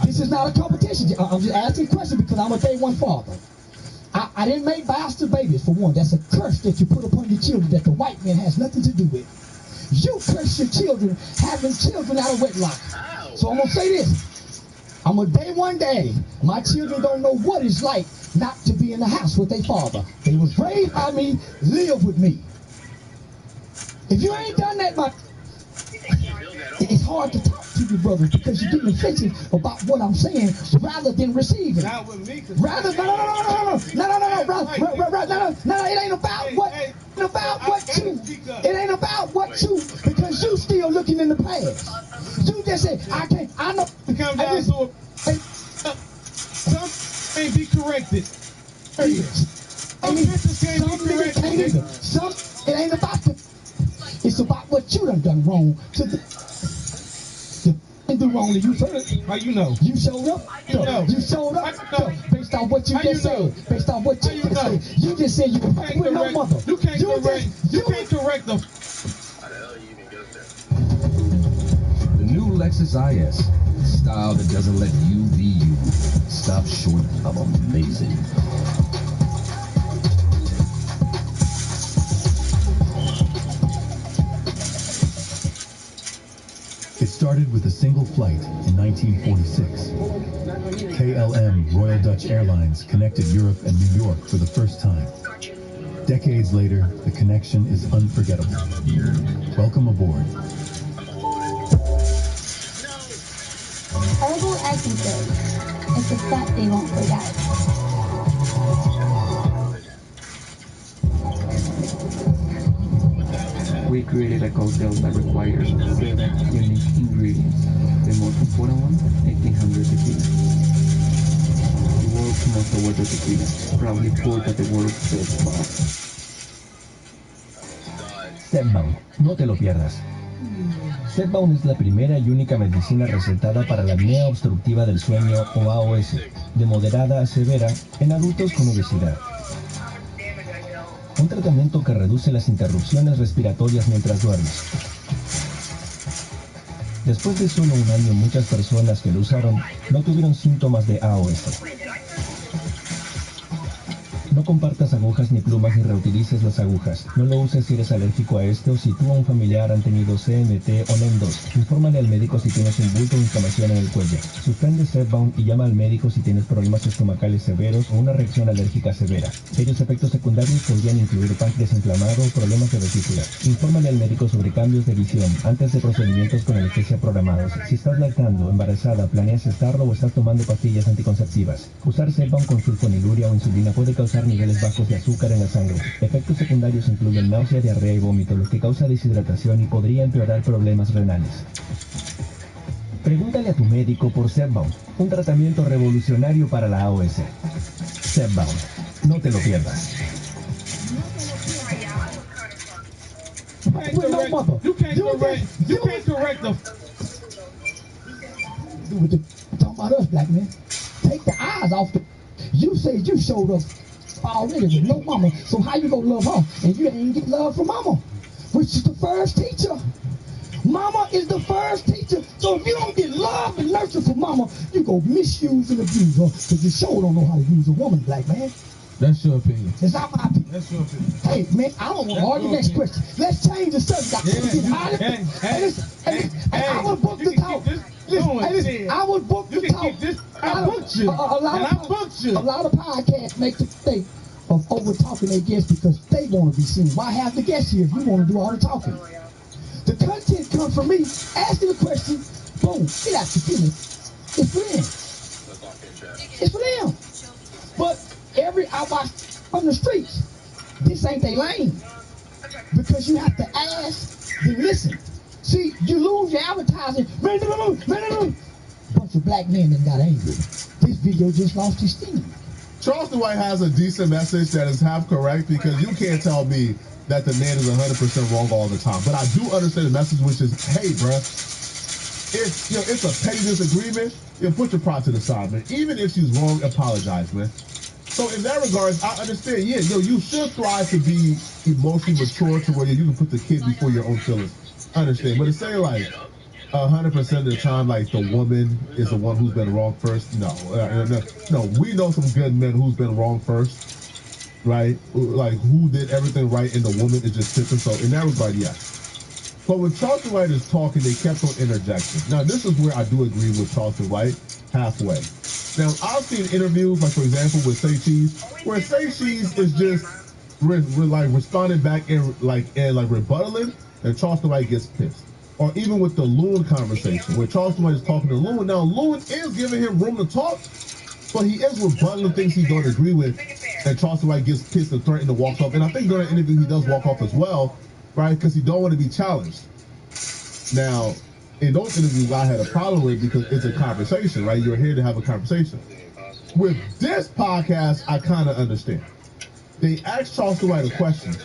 This is not a competition. I'm just asking questions because I'm a day one father. I didn't make bastard babies, for one. That's a curse that you put upon your children that the white man has nothing to do with. You curse your children having children out of wedlock. So I'm going to say this. I'm a day one daddy. My children don't know what it's like not to be in the house with their father. They was raised by me, live with me. If you ain't done that, it's hard to talk to to you brothers because you're getting offensive about what I'm saying rather than receiving. Not with me, cause No, it ain't about what you. It ain't about what you, because you still looking in the past. You just say, I know. To come down to some can't be corrected. Some bitches can't be corrected. It ain't about the. It's about what you done wrong to the. Do wrong to you first. How you know? You showed up. You showed up. Based on what you just said. Based on what you just said. You just said you were with no mother. You can't correct. You can't correct them. The new Lexus IS. Style that doesn't let you be you. Stop short of amazing. It started with a single flight in 1946. KLM Royal Dutch Airlines connected Europe and New York for the first time. Decades later, the connection is unforgettable. Welcome aboard. Herbal essences. It's a step they won't forget. We created a cocktail that requires 7 unique ingredients. The most important one, 1800 tequila. The world's most awarded tequila, proudly poured at the world's best bar. Zepbound, no te lo pierdas. Zepbound es la primera y única medicina recetada para la apnea obstructiva del sueño o AOS, de moderada a severa en adultos con obesidad. Un tratamiento que reduce las interrupciones respiratorias mientras duermes. Después de solo un año, muchas personas que lo usaron no tuvieron síntomas de AOS. No compartas agujas ni plumas ni reutilices las agujas. No lo uses si eres alérgico a esto o si tú o un familiar han tenido CMT o NEM2. Infórmale al médico si tienes un bulto o inflamación en el cuello. Suspende Zepbound y llama al médico si tienes problemas estomacales severos o una reacción alérgica severa. Ellos efectos secundarios podrían incluir páncreas inflamado o problemas de vesícula. Infórmale al médico sobre cambios de visión antes de procedimientos con anestesia programados. Si estás lactando, embarazada, planeas estarlo o estás tomando pastillas anticonceptivas. Usar Zepbound con sulfoniluria o insulina puede causar niveles bajos de azúcar en la sangre. Efectos secundarios incluyen náusea, diarrea y vómito, lo que causa deshidratación y podría empeorar problemas renales. Pregúntale a tu médico por Zepbound, un tratamiento revolucionario para la AOS. Zepbound, no te lo pierdas. You can't correct them. Talking about us, black man. Take the eyes off the. You said you showed up already with no mama, so how you gonna love her? And you ain't get love from mama, which is the first teacher. Mama is the first teacher. So if you don't get love and nurture from mama, you go misuse and abuse her because you sure don't know how to use a woman, black man. That's your opinion. It's not my opinion. That's your opinion. Hey, man, I don't want to argue next question. Let's change the subject. I was booked to talk. I was booked to talk. I booked you. A lot of podcasts make the mistake of over talking their guests because they want to be seen. Why have the guests here if you want to do all the talking? The content comes from me. Asking the question, boom, get out your feelings. It's for them. It's for them. But I watch on the streets, this ain't their lane. Because you have to ask, then listen. See, you lose your advertising. Bunch of black men that got angry. This video just lost his steam. Charleston White has a decent message that is half correct because you can't tell me that the man is 100% wrong all the time. But I do understand the message, which is, hey, bruh, it's a petty disagreement. Put your pride to the side, man. Even if she's wrong, apologize, man. So in that regards, I understand. Yeah, you should strive to be emotionally mature to where you can put the kid before your own feelings. I understand, but to say like 100% of the time, like the woman is the one who's been wrong first. No. We know some good men who's been wrong first, right? Like who did everything right, and the woman is just sitting. So in that regard, yes. But when Charleston White is talking, they kept on interjecting. Now this is where I do agree with Charleston White halfway. Now I've seen interviews, like for example with Say Cheese, where Say Cheese is just responding back and rebuttaling, and Charleston White gets pissed. or even with the Loon conversation, where Charleston White is talking to Loon. Now, Loon is giving him room to talk, but he is rebutting things he don't agree with, and Charleston White gets pissed and threatened to walk off. And I think during the interview he does walk off as well, right? Because he don't want to be challenged. Now, in those interviews, I had a problem with because it's a conversation, right? You're here to have a conversation. With this podcast, I kind of understand. They asked Charleston White a question.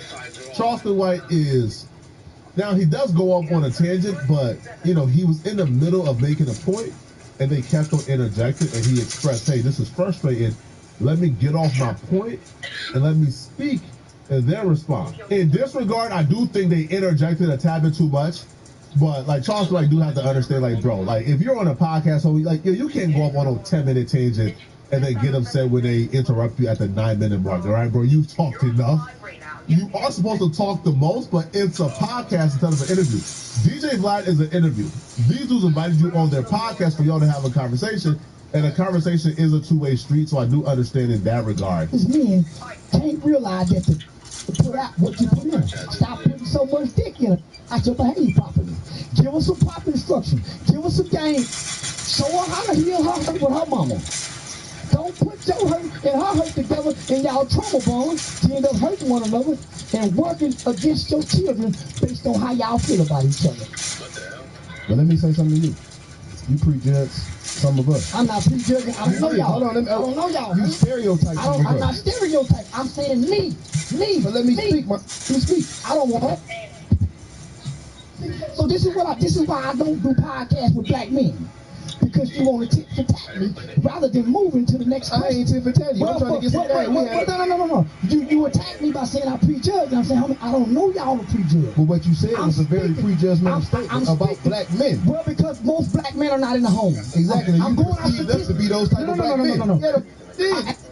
Charleston White is, now he does go off on a tangent, but, you know, he was in the middle of making a point, and they kept on interjecting, and he expressed, hey, this is frustrating. Let me get off my point, and let me speak, and then respond. In this regard, I do think they interjected a tad bit too much. But, like, Charleston White do have to understand, like, bro, like, if you're on a podcast, like, you can't go off on a 10-minute tangent and then get upset when they interrupt you at the 9-minute mark, all right, bro? You've talked enough. You are supposed to talk the most, but it's a podcast instead of an interview. DJ Vlad is an interview. These dudes invited you on their podcast for y'all to have a conversation, and a conversation is a two-way street, so I do understand in that regard. This man can't realize that to put out what you put in. Stop putting so much dick in it. I should behave properly. Give her some proper instruction. Give her some game. Show her how to heal her hurt with her mama. Don't put your hurt and her hurt together and y'all trauma bonds to end up hurting one another and working against your children based on how y'all feel about each other. But let me say something to you. You prejudge some of us. I'm not prejudging. I don't know y'all. Hold on, I don't know y'all. You stereotype some of us. I'm not stereotyping. I'm saying me. But let me speak. Let me speak. I don't want that. So this is why I don't do podcasts with black men. Because you want to tit-for-tat me rather than moving to the next question. I ain't tit-for-tat you. I'm trying to get some game. No. You attack me by saying I prejudge. And I'm saying, homie, I don't know y'all to prejudge. But what you said was a very prejudgmental statement about black men. Well, because most black men are not in the home. Exactly. I'm going perceived us to be those type of black men. No.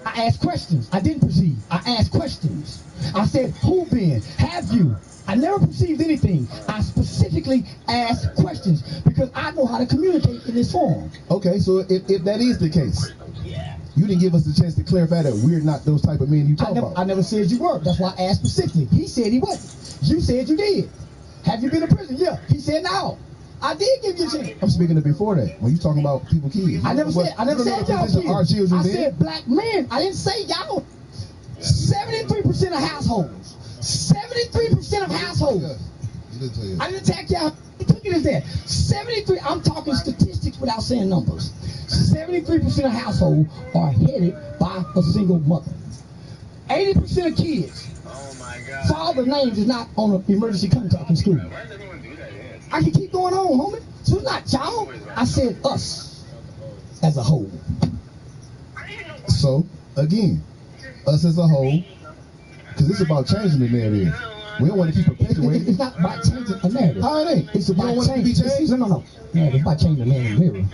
I asked questions. I didn't perceive. I asked questions. I said, who been? Have you? I never perceived anything. I specifically asked questions because I know how to communicate in this form. Okay, so if that is the case, you didn't give us the chance to clarify that we're not those type of men you talk about. I never said you were. That's why I asked specifically. He said he wasn't. You said you did. Have you been in prison? Yeah. He said no. I did give you a chance. I'm speaking of before that. When you talking about people kids. I never said y'all kids. Our children I said black men. I didn't say y'all. 73% of households. 73% of households. I didn't attack y'all. I took it as that. 73. I'm talking statistics without saying numbers. 73% of households are headed by a single mother. 80% of kids. Oh my God. Father names is not on an emergency contact in school. I can keep going on, homie. So it's not y'all. I said us as a whole. So again, us as a whole. Because it's about changing the narrative. We don't want to keep perpetuating. It's not about changing a narrative. How it ain't? It's about changing. No. It's about changing the man in the mirror.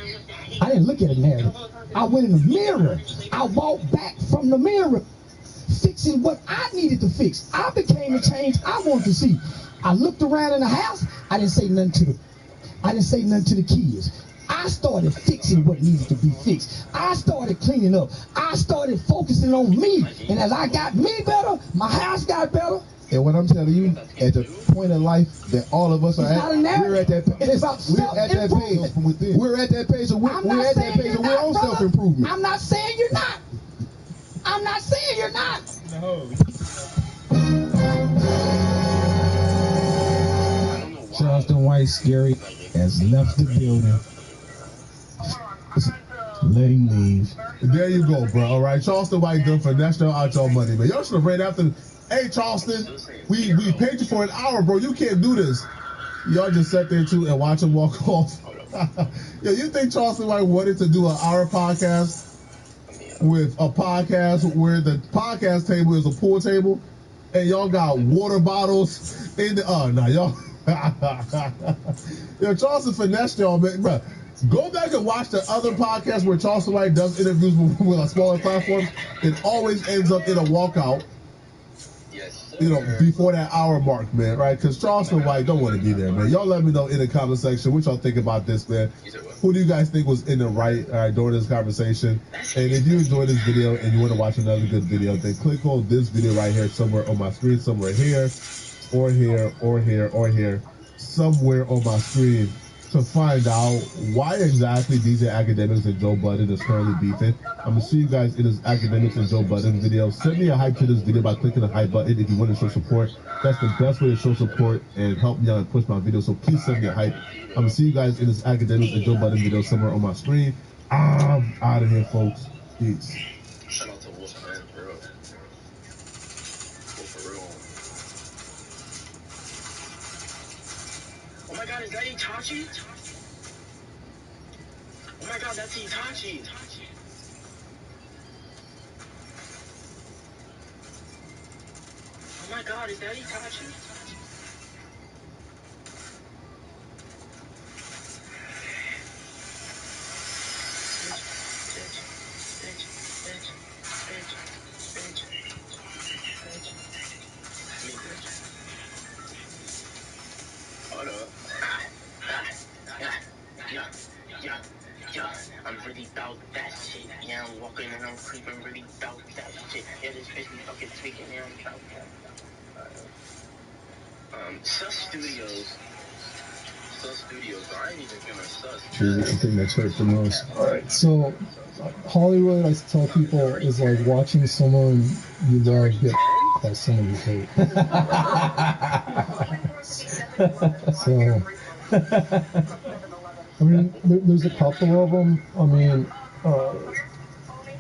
I didn't look at a narrative. I went in the mirror. I walked back from the mirror, fixing what I needed to fix. I became the change I wanted to see. I looked around in the house. I didn't say nothing to the kids. I started fixing what needed to be fixed. I started cleaning up. I started focusing on me. And as I got me better, my house got better. And what I'm telling you, at the point in life that all of us are at, we're at that page. It's about self-improvement. We're at that page. We're at that page of we're on self-improvement. I'm not saying you're not. I'm not saying you're not. No. Charleston White Scary has left the building. Let him leave. There you go, bro. All right, Charleston White done finessed y'all out y'all money, man. Y'all should have ran after. Hey, Charleston, we paid you for an hour, bro. You can't do this. Y'all just sat there too and watch him walk off. Yeah, you think Charleston White wanted to do an hour podcast with a podcast where the podcast table is a pool table, and y'all got water bottles in the? Oh no, y'all. Yo, Charleston finessed y'all, man, bro. Go back and watch the other podcast where Charleston White does interviews with a smaller platform. It always ends up in a walkout, you know, before that hour mark, man, right? Because Charleston White don't want to be there, man. Y'all let me know in the comment section what y'all think about this, man. Who do you guys think was in the right during this conversation? And if you enjoyed this video and you want to watch another good video, then click on this video right here somewhere on my screen, somewhere here, or here, or here, or here. somewhere on my screen to find out why exactly DJ Academics and Joe Budden is currently beefing. I'm gonna see you guys in this Academics and Joe Budden video. Send me a hype to this video by clicking the hype button if you want to show support. That's the best way to show support and help me out and push my video. So please send me a hype. I'm gonna see you guys in this Academics and Joe Budden video somewhere on my screen. I'm out of here, folks. Peace. Shout out to Wolf, man, for real. For real. Oh my god, is that Itachi? Oh my god, that's Itachi. Oh my god, is that Itachi? Hold up. Yeah, I'm really about that shit. Yeah, I'm walking and I'm creeping really about that shit. Yeah, this bitch be fucking tweaking. Yeah, I'm about that. Sus Studios. I ain't even gonna sus. True, I think that's hurt the most. Alright, so Hollywood, I tell people, is like watching someone you love get by someone you hate. So, I mean, there's a couple of them. I mean,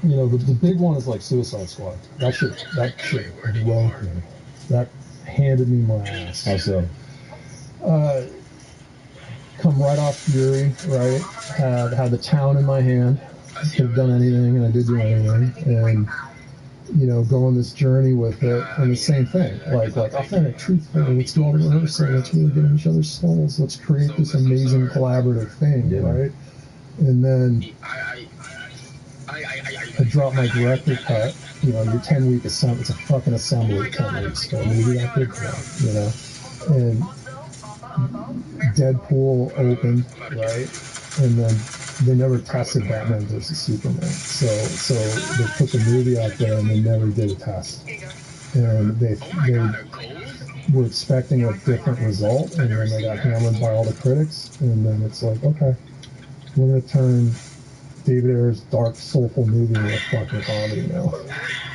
you know, the big one is like Suicide Squad. That shit broke me. That handed me my ass. How so? Come right off Fury, right? Had the town in my hand. Could have done anything, and I did do anything. And, you know, go on this journey with it, and the same thing. Like authentic, truthful, let's do all the rehearsal, let's really get in each other's souls, let's create this amazing collaborative thing, right? And then I dropped my director cut, you know, your 10-week assembly, it's a fucking assembly 10 weeks, so maybe that could count, you know? And Deadpool opened, right? And then they never tested Batman versus Superman. So they put the movie out there and they never did a test. And they were expecting a different result, and then they got hammered by all the critics. And then it's like, okay, we're gonna turn David Ayer's dark, soulful movie into a fucking comedy now.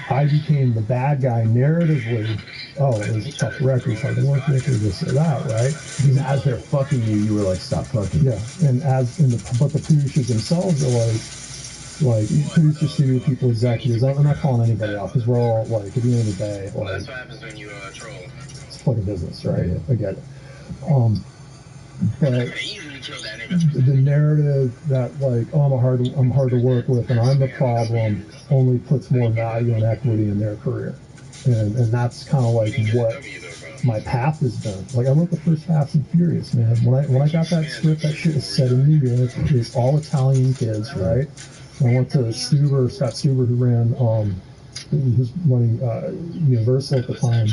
I became the bad guy narratively. Oh, it was a tough record, hard to work with, or this or that, right? Because as they're fucking you, you were like, stop fucking. Yeah, and but the producers themselves are like producer, studio people, executives. I'm not calling anybody out because we're all like, at the end of the day, like, that's what happens when you troll. It's fucking business, right? Yeah. I get it. But the narrative that like, oh, I'm hard to work with, and I'm the problem, only puts more value and equity in their career. And that's kind of like what my path has been. Like, I wrote the first Fast and Furious, man. When I got that script, that shit was set in New York. It was all Italian kids, right? And I went to Scott Stuber, who ran, he was running Universal at the time,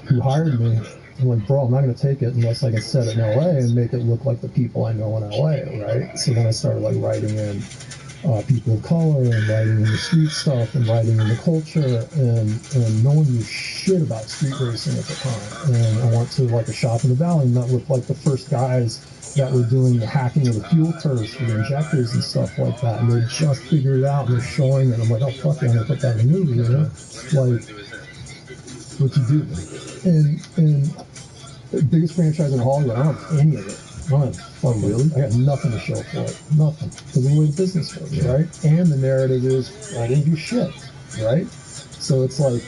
who hired me. I'm like, bro, I'm not going to take it unless I can set it in LA and make it look like the people I know in LA, right? So then I started like writing in people of color and writing in the street stuff and writing in the culture, and no one knew shit about street racing at the time. And I went to like a shop in the valley and met with like the first guys that were doing the hacking of the fuel curves for the injectors and stuff like that, and they just figured it out and they're showing it. I'm like, oh fuck, I'm gonna put that in a movie, you know? Like, what you do. And the biggest franchise in Hollywood, I don't have any of it. Oh, really? I got nothing to show for it. Nothing. Because of the way the business works, right? And the narrative is, I didn't do shit, right? So it's like,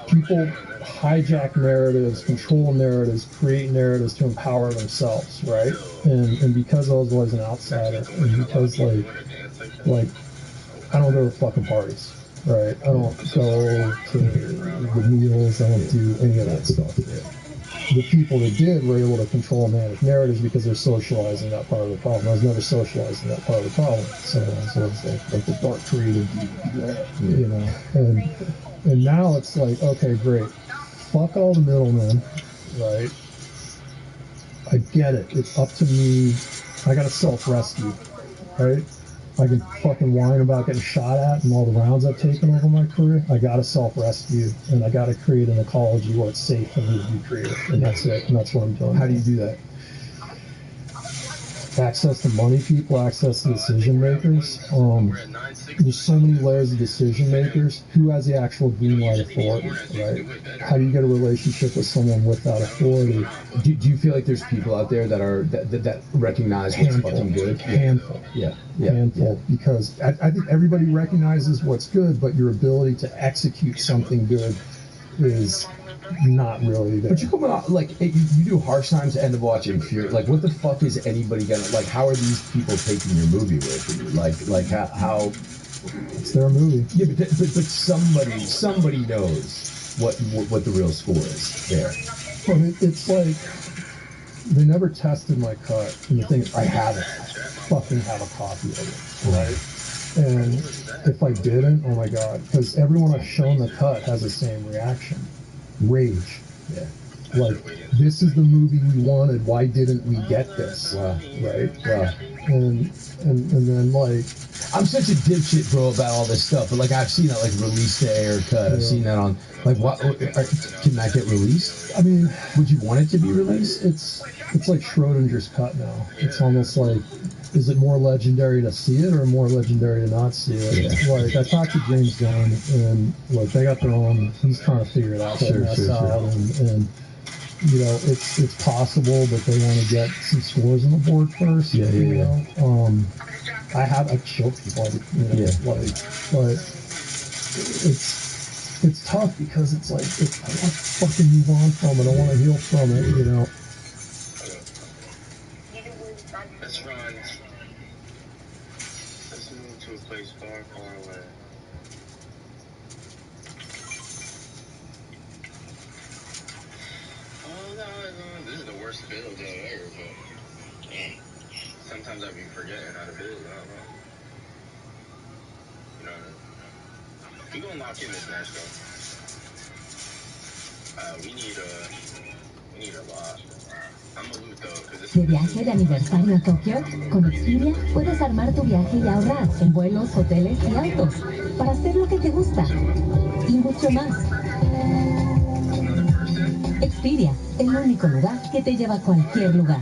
people hijack narratives, control narratives, create narratives to empower themselves, right? And because I was always an outsider, and because, like, I don't go to fucking parties, right? I don't go to the meals, I don't do any of that stuff. The people that did were able to control and manage narratives because they're socializing that part of the problem. I was never socializing that part of the problem. So it's like the dark creative, you know. And now it's like, okay, great. Fuck all the middlemen, right? I get it. It's up to me. I got to self-rescue, right? I can fucking whine about getting shot at and all the rounds I've taken over my career. I gotta self-rescue, and I gotta create an ecology where it's safe for me to be creative, and that's it, and that's what I'm doing. How do you do that? Access to money people, access to decision makers. There's so many layers of decision makers. Who has the actual green light authority, right? How do you get a relationship with someone with that authority? Do you feel like there's people out there that are that recognize what's fucking good? Handful. Yeah. Handful. Because I think everybody recognizes what's good, but your ability to execute something good is not really there. But you come out like you do harsh times to end up watching Fear. Like, what the fuck is anybody gonna like? How are these people taking your movie away from you? Like how? It's their movie. Yeah, but somebody knows what the real score is there. But it's like they never tested my cut, and the thing is, I fucking have a copy of it, right? And if I didn't, oh my god, because everyone I've shown the cut has the same reaction. Rage. Yeah. Like, this is the movie we wanted. Why didn't we get this? Wow. Right? Wow. And then like, I'm such a dipshit, bro, about all this stuff. But like, I've seen that like release to air cut. I've seen that on like what? Can that get released? I mean, would you want it to be released? It's like Schrodinger's cut now. It's almost like, is it more legendary to see it or more legendary to not see it? Yeah. Like, I talked to James Gunn, and like they got their own. He's trying to figure it out, and you know, it's possible, but they want to get some scores on the board first. Yeah. I've killed people, but it's tough because it's like I want to fucking move on from it. I want to heal from it, you know. Let's move to a place far, far away. Oh no, this is the worst build ever, but sometimes I be forgetting how to build. I don't know. You know what I mean? We gonna lock in this match though. We need a lot. I'm a loot though, because De viaje de aniversario a Tokio, con Expedia puedes armar tu viaje y ahorrar en vuelos, hoteles y autos para hacer lo que te gusta y mucho más. Expedia, el único lugar que te lleva a cualquier lugar.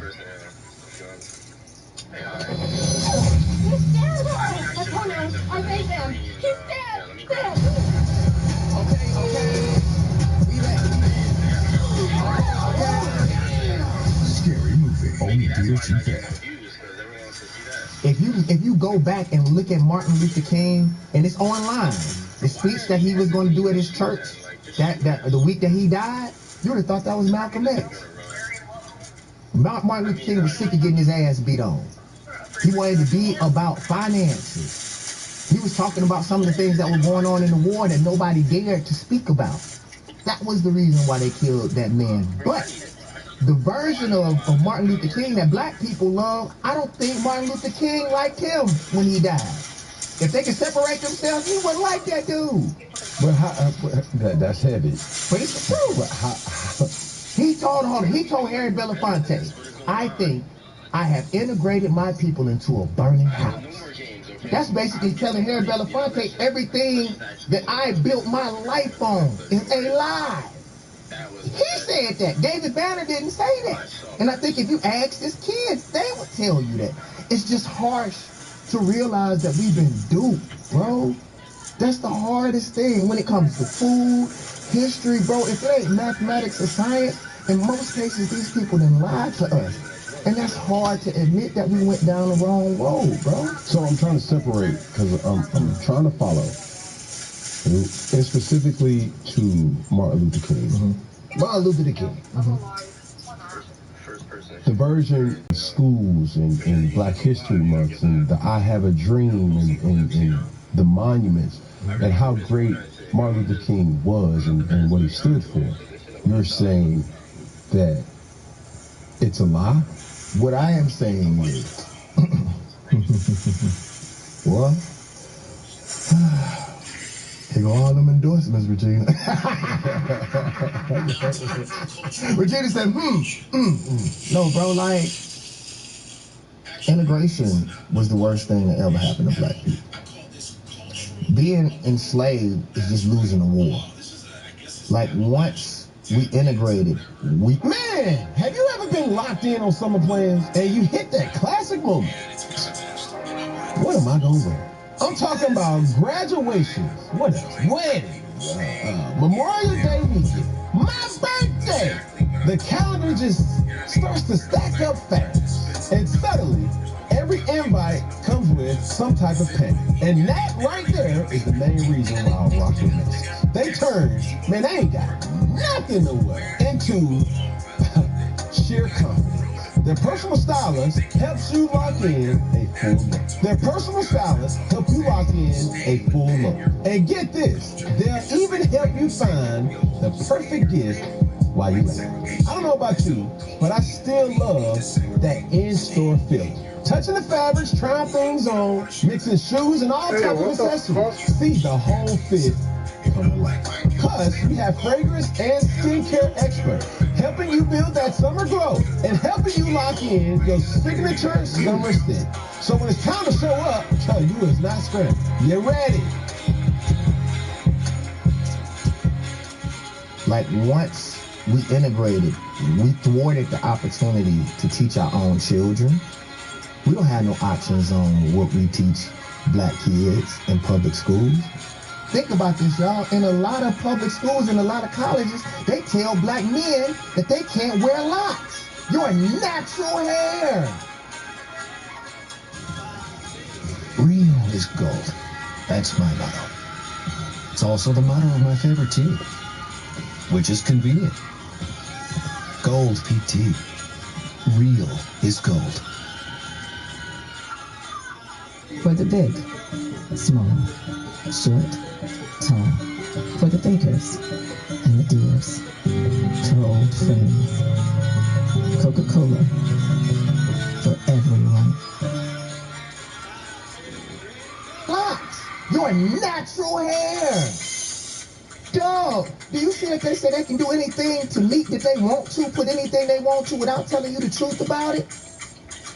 Scary movie. Only theater there. If you go back and look at Martin Luther King, and it's online, the speech that he was going to do at his church, that the week that he died, you would have thought that was Malcolm X. Martin Luther King was sick of getting his ass beat on. He wanted to be about finances. He was talking about some of the things that were going on in the war that nobody dared to speak about. That was the reason why they killed that man. But the version of Martin Luther King that black people love, I don't think Martin Luther King liked him when he died. If they could separate themselves, he wouldn't like that dude. But that's heavy. But it's true. He told Harry Belafonte, I think I have integrated my people into a burning house. That's basically telling Harry Belafonte everything that I built my life on is a lie. He said that. David Banner didn't say that. And I think if you ask his kids, they would tell you that. It's just harsh to realize that we've been duped, bro. That's the hardest thing when it comes to food, history, bro. If it ain't mathematics or science, in most cases, these people done lied to us. And that's hard to admit that we went down the wrong road, bro. So I'm trying to separate, because I'm trying to follow. And specifically to Martin Luther King. Mm-hmm. Martin Luther King. Mm-hmm. The version of schools and Black History Month and the I Have a Dream and the monuments and how great Martin Luther King was and what he stood for. You're saying that it's a lie? What I am saying is, what? Here go all them endorsements, Regina. Regina said, No, bro, like, Integration was the worst thing that ever happened to black people. Being enslaved is just losing a war. Like, once we integrated, Man, have you ever been locked in on summer plans and you hit that classic moment? What am I gonna wear? I'm talking about graduations, what else? Weddings, Memorial Day weekend, my birthday. The calendar just starts to stack up fast. And suddenly, every invite comes with some type of penny. And that right there is the main reason why I rock with Macy's. They turn, man, they ain't got nothing to wear, into sheer confidence. Their personal stylist helps you lock in a full look. Their personal stylist helps you lock in a full look. And get this, they'll even help you find the perfect gift while you're there. I don't know about you, but I still love that in-store feeling. Touching the fabrics, trying things on, mixing shoes and all types of accessories. See the whole fit come to life. Plus, we have fragrance and skincare experts helping you build that summer glow and helping you lock in your signature summer scent. So when it's time to show up, tell you it's not scrambled. You're ready. Like, once we integrated, we thwarted the opportunity to teach our own children. We don't have no options on what we teach black kids in public schools. Think about this, y'all. In a lot of public schools and a lot of colleges, they tell black men that they can't wear locks. Your natural hair. Real is gold. That's my motto. It's also the motto of my favorite team, which is convenient. Gold PT. Real is gold. For the big, small, short, tall. For the thinkers and the doers. For old friends. Coca-Cola. For everyone. Locks. Your natural hair. Dog, do you see if they say they can do anything to meet that they want to, put anything they want to without telling you the truth about it?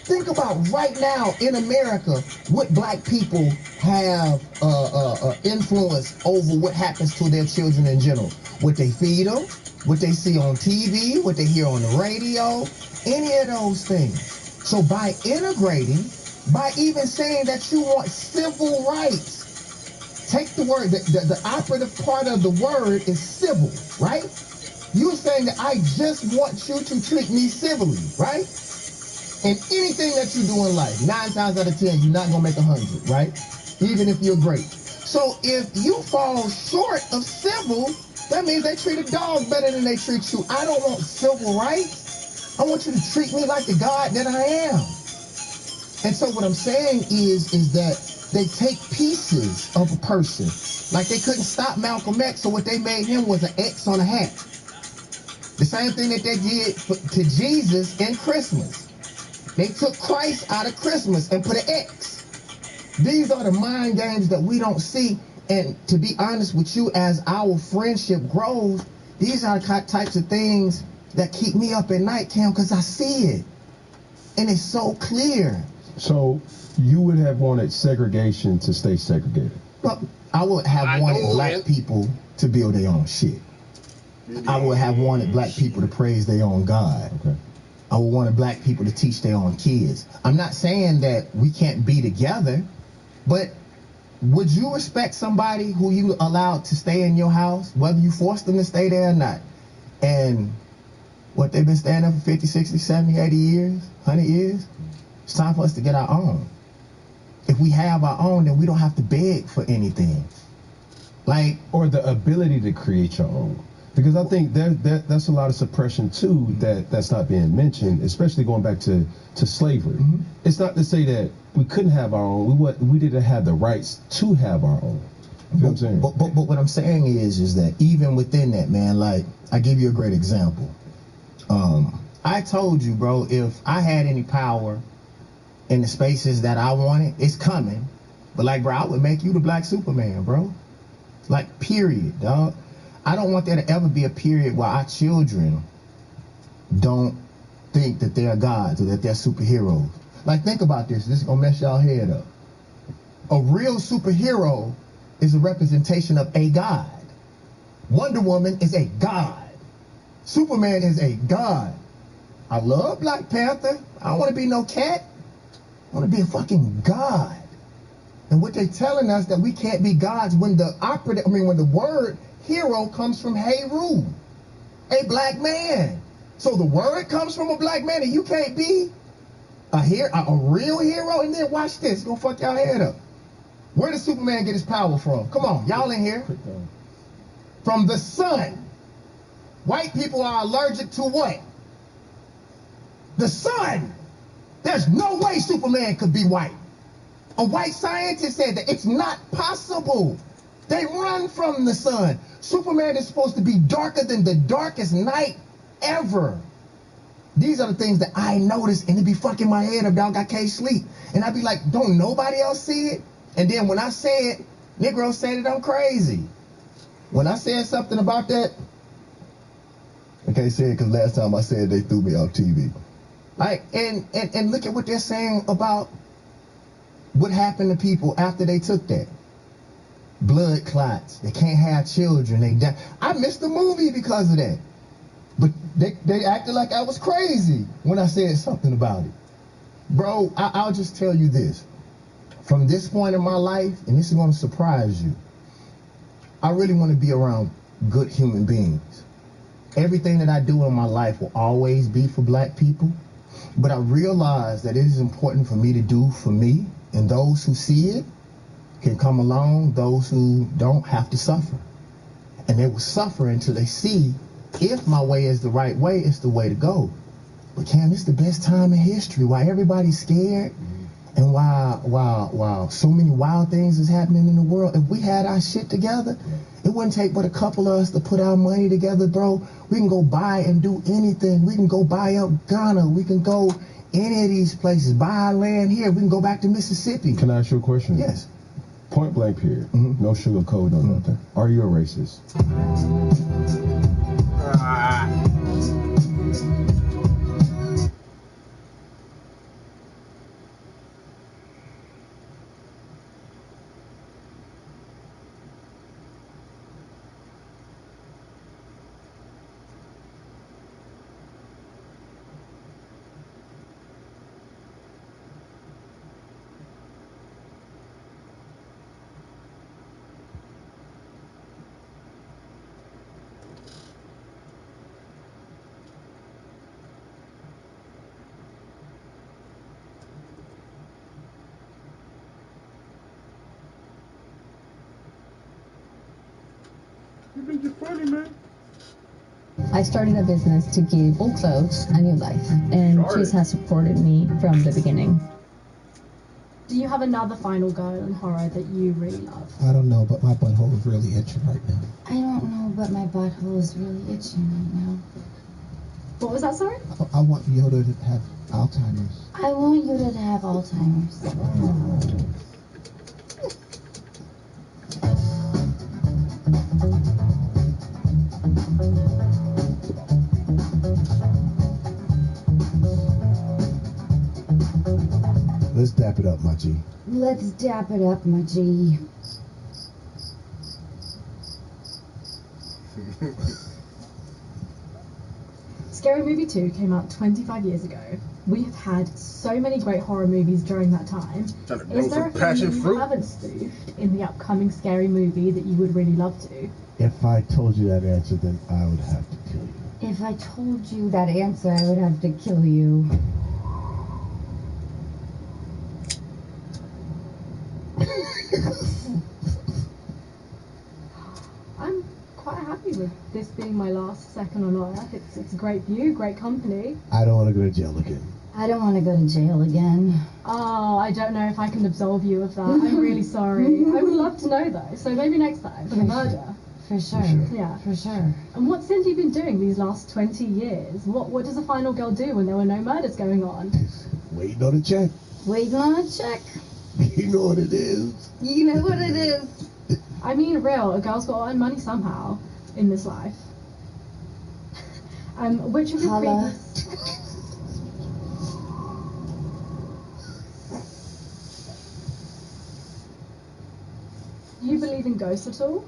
Think about right now in America, what black people have influence over what happens to their children in general. What they feed them, what they see on TV, what they hear on the radio, any of those things. So by integrating, by even saying that you want civil rights, take the word, the operative part of the word is civil, right? You're saying that I just want you to treat me civilly, right? And anything that you do in life, 9 times out of 10, you're not going to make 100, right? Even if you're great. So if you fall short of civil, that means they treat a dog better than they treat you. I don't want civil rights. I want you to treat me like the God that I am. And so what I'm saying is that they take pieces of a person. Like they couldn't stop Malcolm X, so what they made him was an X on a hat. The same thing that they did to Jesus in Christmas. They took Christ out of Christmas and put an X. These are the mind games that we don't see. And to be honest with you, as our friendship grows, these are the types of things that keep me up at night, Cam, because I see it. And it's so clear. So you would have wanted segregation to stay segregated? Well, I would have wanted black people to build their own shit. I would have wanted black people to praise their own God. Okay. I would want black people to teach their own kids. I'm not saying that we can't be together, but would you respect somebody who you allowed to stay in your house, whether you forced them to stay there or not? And what, they've been staying there for 50, 60, 70, 80 years, 100 years? It's time for us to get our own. If we have our own, then we don't have to beg for anything. Like, or the ability to create your own. Because I think that's a lot of suppression too that's not being mentioned, especially going back to slavery. Mm-hmm. It's not to say that we couldn't have our own. We didn't have the rights to have our own. You know what I'm saying? But what I'm saying is that even within that, man, like, I give you a great example. I told you, bro, if I had any power in the spaces that I wanted, it's coming. But like, bro, I would make you the Black Superman, bro. Like, period, dog. I don't want there to ever be a period where our children don't think that they're gods or that they're superheroes. Like, think about this. This is gonna mess y'all head up. A real superhero is a representation of a god. Wonder Woman is a god. Superman is a god. I love Black Panther. I don't want to be no cat. I want to be a fucking god. And what they telling us that we can't be gods when when the word hero comes from Heru, a black man. So the word comes from a black man, and you can't be a real hero. And then watch this. It's gonna fuck y'all head up. Where does Superman get his power from? Come on, y'all in here. From the sun. White people are allergic to what? The sun. There's no way Superman could be white. A white scientist said that it's not possible. They run from the sun. Superman is supposed to be darker than the darkest night ever. These are the things that I notice, and it be fucking my head up, dog. I can't sleep. And I be like, don't nobody else see it? And then when I say it, Negroes say that I'm crazy. When I said something about that, I can't say it because last time I said they threw me off TV. And look at what they're saying about what happened to people after they took that. Blood clots. They can't have children. They die. I missed the movie because of that. But they acted like I was crazy when I said something about it. Bro, I'll just tell you this. From this point in my life, and this is going to surprise you, I really want to be around good human beings. Everything that I do in my life will always be for black people. But I realize that it is important for me to do for me, and those who see it can come along. Those who don't have to suffer. And they will suffer until they see if my way is the right way, it's the way to go. But Cam, it's the best time in history. Why everybody's scared and why so many wild things is happening in the world. If we had our shit together, it wouldn't take but a couple of us to put our money together, bro. We can go buy and do anything. We can go buy up Ghana. We can go any of these places, buy land here. We can go back to Mississippi. Can I ask you a question? Yes. Point blank period. No sugar coat, no nothing. Are you a racist? You're funny, man. I started a business to give old clothes a new life, and Chase has supported me from the beginning. Do you have another final girl in horror that you really love? I don't know, but my butthole is really itching right now. I don't know, but my butthole is really itching right now. What was that, sorry? I want Yoda to have Alzheimer's. I want you to have Alzheimer's. Let's dap it up, my G. Let's dap it up, my G. Scary Movie 2 came out 25 years ago. We have had so many great horror movies during that time. Is there a film you haven't spoofed in the upcoming Scary Movie that you would really love to? If I told you that answer, then I would have to kill you. If I told you that answer, I would have to kill you. I'm quite happy with this being my last second on Earth. It's a great view, great company. I don't want to go to jail again. I don't want to go to jail again. Oh, I don't know if I can absolve you of that. I'm really sorry. I would love to know though, so maybe next time for the murder. For sure. Yeah. For sure. And what sin have you been doing these last 20 years? What does a final girl do when there were no murders going on? Waiting on a check. Waiting on a check. You know what it is. You know what it is. I mean, real, a girl's got to earn money somehow in this life. Which of your previous... Do you believe in ghosts at all?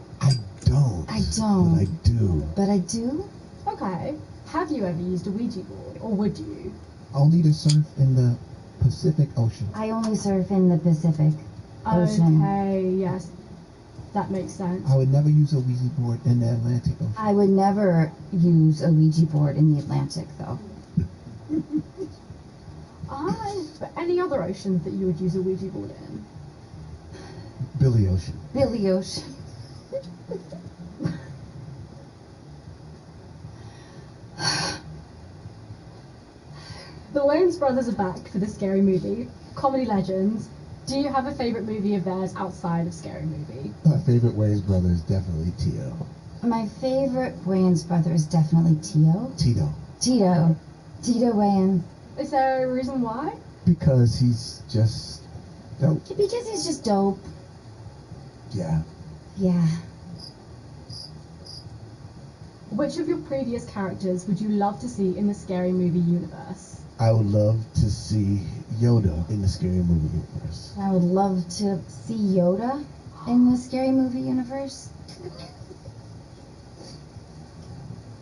Don't. I don't. But I do. But I do? Okay. Have you ever used a Ouija board, or would you? Only to surf in the Pacific Ocean. I only surf in the Pacific Ocean. Okay, yes. That makes sense. I would never use a Ouija board in the Atlantic Ocean. I would never use a Ouija board in the Atlantic, though. But any other oceans that you would use a Ouija board in? Billy Ocean. Billy Ocean. The Wayans brothers are back for the Scary Movie. Comedy legends. Do you have a favourite movie of theirs outside of Scary Movie? My favorite Wayans brother is definitely Tito. My favorite Wayans brother is definitely Tito. Tito. Tito Wayans. Is there a reason why? Because he's just dope. Because he's just dope. Yeah. Yeah. Which of your previous characters would you love to see in the Scary Movie universe? I would love to see Yoda in the Scary Movie universe. I would love to see Yoda in the Scary Movie universe.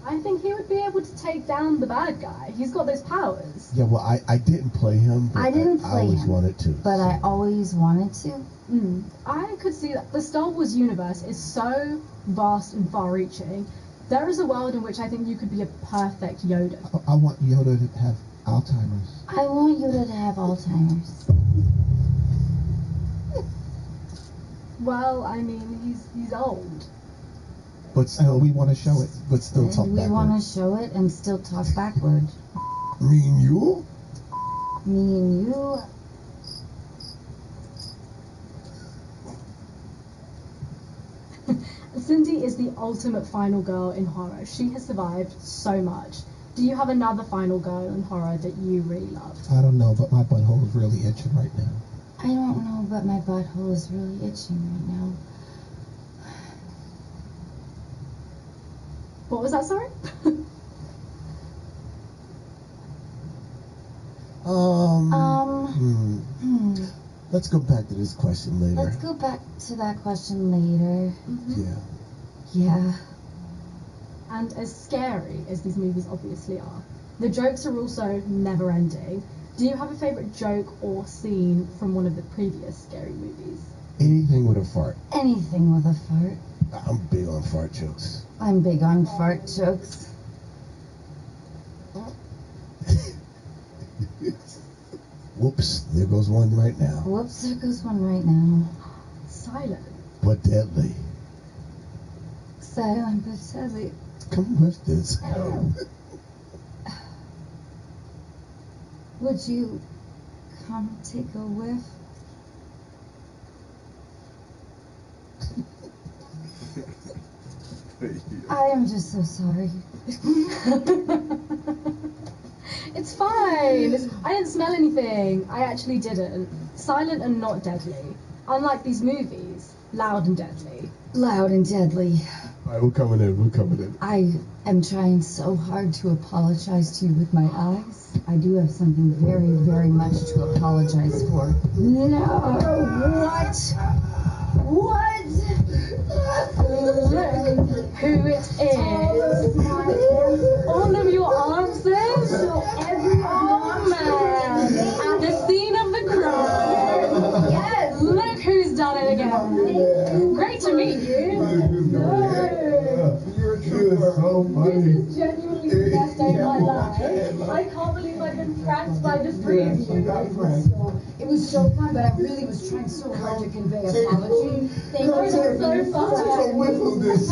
I think he would be able to take down the bad guy. He's got those powers. Yeah, well, I didn't play him, but I didn't play I always him, wanted to. But I always wanted to. I could see that the Star Wars universe is so vast and far-reaching. There is a world in which I think you could be a perfect Yoda. I want Yoda to have Alzheimer's. I want Yoda to have Alzheimer's. Well, I mean, he's old. But still, we want to show it. But still talk We backwards. want to show it and still talk backward. Me and you? Me and you. Cindy is the ultimate final girl in horror. She has survived so much. Do you have another final girl in horror that you really love? I don't know, but my butthole is really itching right now. I don't know, but my butthole is really itching right now. What was that, sorry? Let's go back to this question later. Let's go back to that question later. Yeah. Yeah. And as scary as these movies obviously are, the jokes are also never ending. Do you have a favourite joke or scene from one of the previous Scary movies? Anything with a fart. Anything with a fart. I'm big on fart jokes. I'm big on fart jokes. Whoops, there goes one right now. Whoops, there goes one right now. Silent. But deadly. Silent but deadly. Come with this. Would you come take a whiff? I am just so sorry. It's fine. I didn't smell anything. I actually didn't. Silent and not deadly. Unlike these movies, loud and deadly. Loud and deadly. All right, we're coming in. I am trying so hard to apologize to you with my eyes. I do have something very, very much to apologize for. No! What? What? Look who it is. All of your answers? Oh man! At the scene of the crime. Yes! Look who's done it again. Great to meet you. You're so funny. This is genuinely the best day of my life. I can't believe I've been pranked by the three of you. It was so fun, but I really was trying so hard to convey apology. Thank you for so being fun. Take a whiff of this.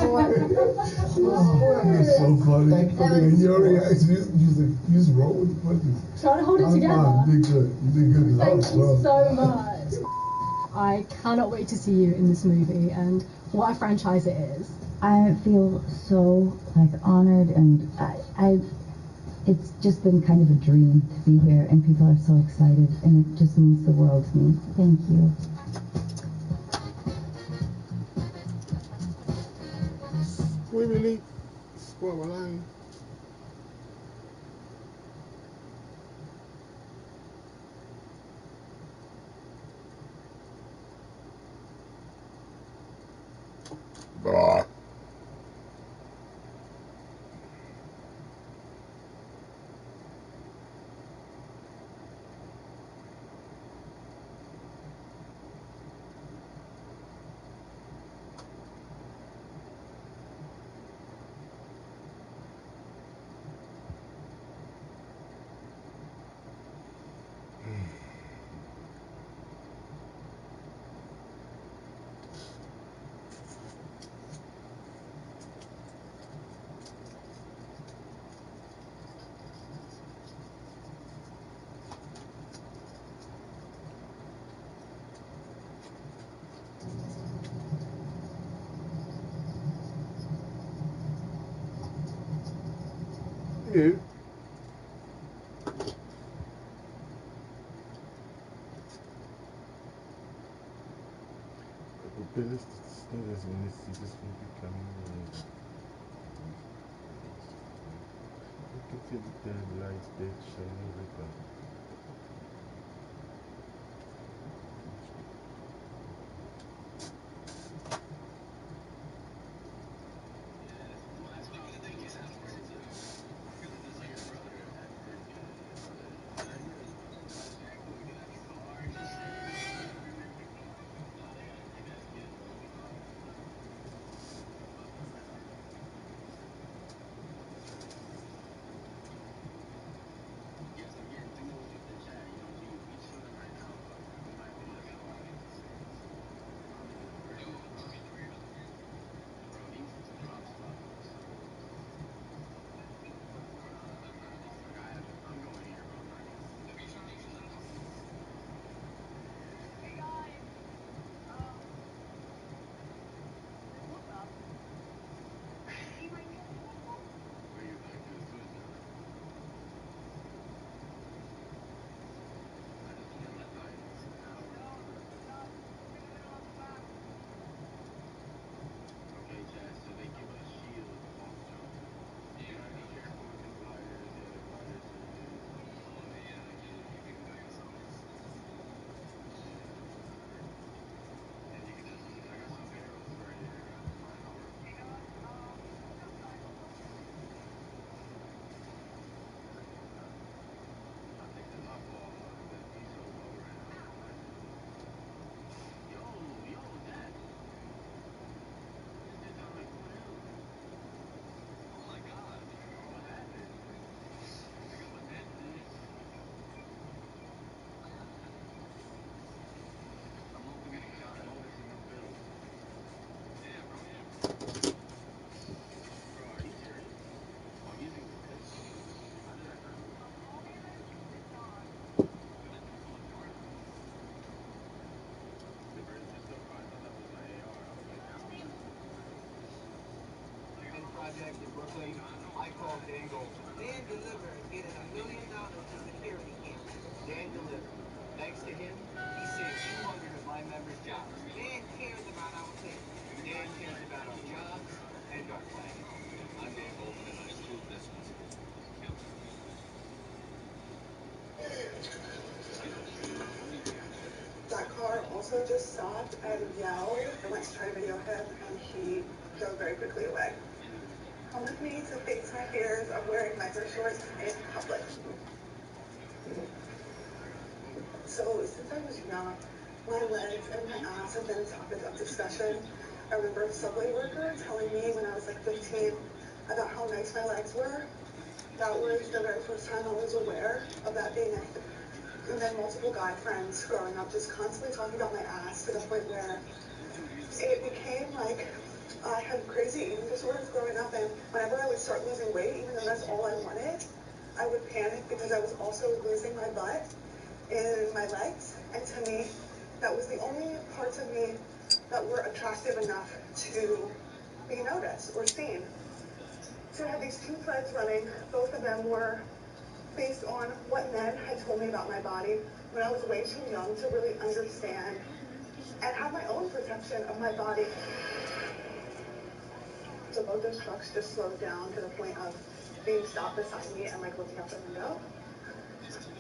You're so funny. And your reaction, you just roll with the punches. Try to hold it together. Fine. You did good. Thank you so much. I cannot wait to see you in this movie and what a franchise it is. I feel so honored, and I it's just been kind of a dream to be here, and people are so excited, and it just means the world to me. Thank you. Squibbly, squabbling. Blah. Yeah. The biggest thing is when you see this movie coming you can see the damn lights, bitch, shining like a project in Brooklyn, I called Dan Gold. Dan delivered, getting $1 million to security camp. Dan delivered. Thanks to him, he saved 200 of my members' jobs. Dan cares about our kids. Dan cares about our jobs and our planet. I'm Dan Goldman, and I approve this message. That car also just stopped and yelled. I went to try to video him, and he drove very quickly away. Come with me to face my fears of wearing micro shorts in public. So since I was young, my legs and my ass have been a topic of discussion. I remember a subway worker telling me when I was like 15 about how nice my legs were. That was the very first time I was aware of that being a thing. And then multiple guy friends growing up just constantly talking about my ass to the point where it became like I had crazy eating disorders growing up, and whenever I would start losing weight, even though that's all I wanted, I would panic because I was also losing my butt and my legs. And to me, that was the only parts of me that were attractive enough to be noticed or seen. So I had these two threads running. Both of them were based on what men had told me about my body when I was way too young to really understand and have my own perception of my body. So both those trucks just slowed down to the point of being stopped beside me and like looking out the window.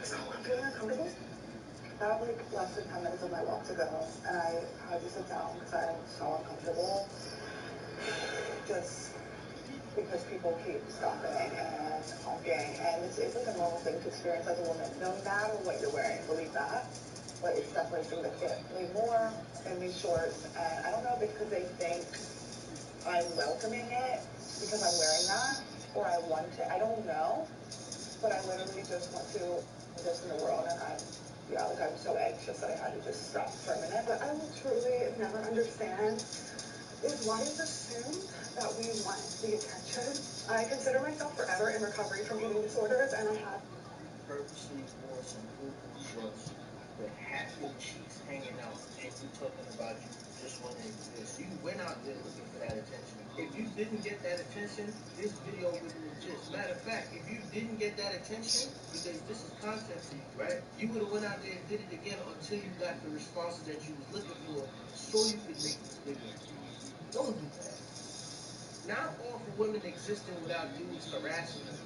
So I'm feeling uncomfortable. I have like less than 10 minutes of my walk to go, and I had to sit down because I'm so uncomfortable. Just because people keep stopping and honking, and it's like a normal thing to experience as a woman, no matter what you're wearing, believe that. But it's definitely significantly more in these shorts, and I don't know because they think I'm welcoming it because I'm wearing that, or I want to, I don't know, but I literally just want to exist in the world, and I'm so anxious that I had to just stop for a minute. But I will truly never understand is why it's assumed that we want the attention. I consider myself forever in recovery from eating disorders, and I have purposely wore some boo-boo shorts with half your cheeks hanging out, and you talking about you just want to exist. You went out there looking for that attention. If you didn't get that attention, this video wouldn't exist. Matter of fact, if you didn't get that attention, because this is content for you, right? You would have went out there and did it again until you got the responses that you was looking for, so you could make this video. Don't do that. Not all for women existing without dudes harassing them.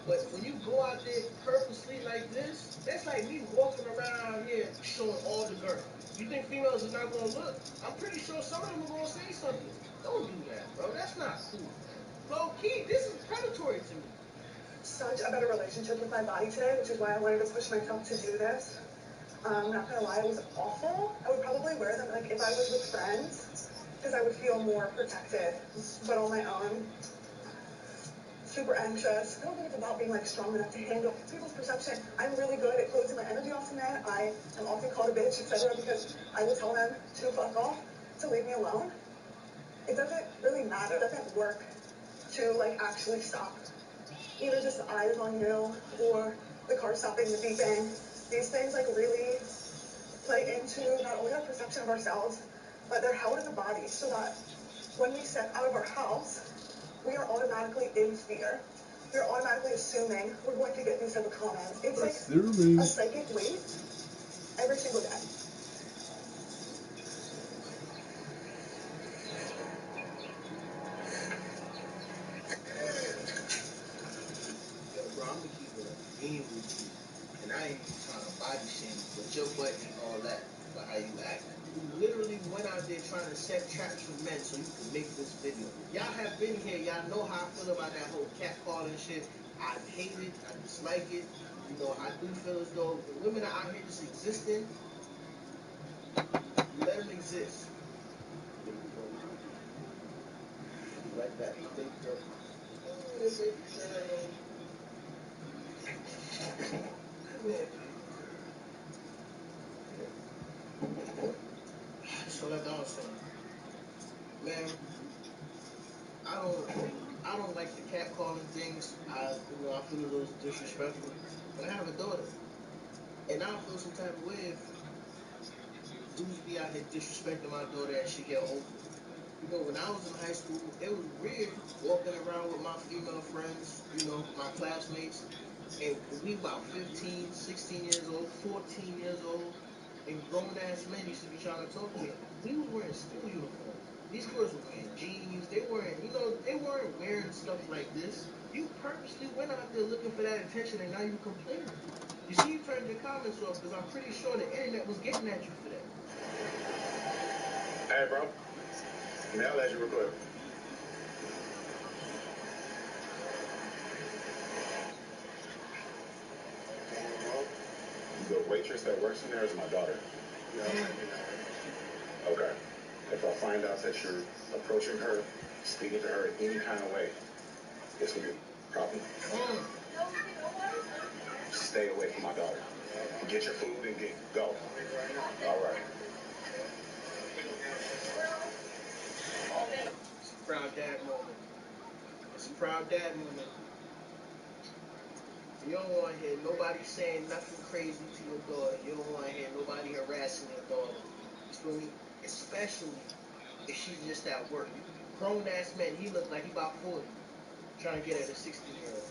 But when you go out there purposely like this, that's like me walking around here showing all the girth. You think females are not gonna look? I'm pretty sure some of them are gonna say something. Don't do that, bro. That's not cool, man. Low key, this is predatory to me. Such a better relationship with my body today, which is why I wanted to push myself to do this. I'm not gonna lie, it was awful. I would probably wear them like if I was with friends, because I would feel more protected. But on my own, super anxious. I don't think it's about being like strong enough to handle people's perception. I'm really good at closing my energy off to men. I am often called a bitch, etc., because I will tell them to fuck off, to leave me alone. It doesn't really matter. It doesn't work to like actually stop. Either just the eyes on you or the car stopping, the beeping. These things like really play into not only our perception of ourselves, but they're held in the body so that when we step out of our house, we are automatically in fear. We're automatically assuming we're going to get these type of comments. It's like a psychic leap every single day. Yo, bro, I'm gonna keep it a beam with you. And I ain't even trying to body shame you, but your butt and all that, but how you act. You literally went out there trying to set traps for men so you could make this video. Y'all have been here, y'all know how I feel about that whole catcalling shit. I hate it, I dislike it. You know, I do feel as though the women are out here just existing. You let them exist. There you go. You like that, baby girl. Oh, baby girl. Come here. So like I was saying, man, I don't like the catcalling things. I feel a little disrespectful. But I have a daughter, and I don't feel some type of way if dudes be out here disrespecting my daughter as she get older. You know, when I was in high school, it was weird walking around with my female friends, you know, my classmates, and we about 15, 16 years old, 14 years old, and grown-ass men used to be trying to talk to me. We was wearing school uniforms. These girls were wearing jeans. They weren't, they weren't wearing stuff like this. You purposely went out there looking for that attention, and now you complaining. You see, you turned your comments off because I'm pretty sure the internet was getting at you for that. Hey, bro. May I let you real quick? The waitress that works in there is my daughter. Okay. If I find out that you're approaching her, speaking to her in any kind of way, this will be a problem. Stay away from my daughter. Get your food and go. All right. It's a proud dad moment. It's a proud dad moment. You don't want to hear nobody saying nothing crazy to your daughter. You don't want to hear nobody harassing your daughter. You feel me? Especially if she's just at work. Grown ass man, he look like he about 40, trying to get at a 16-year-old.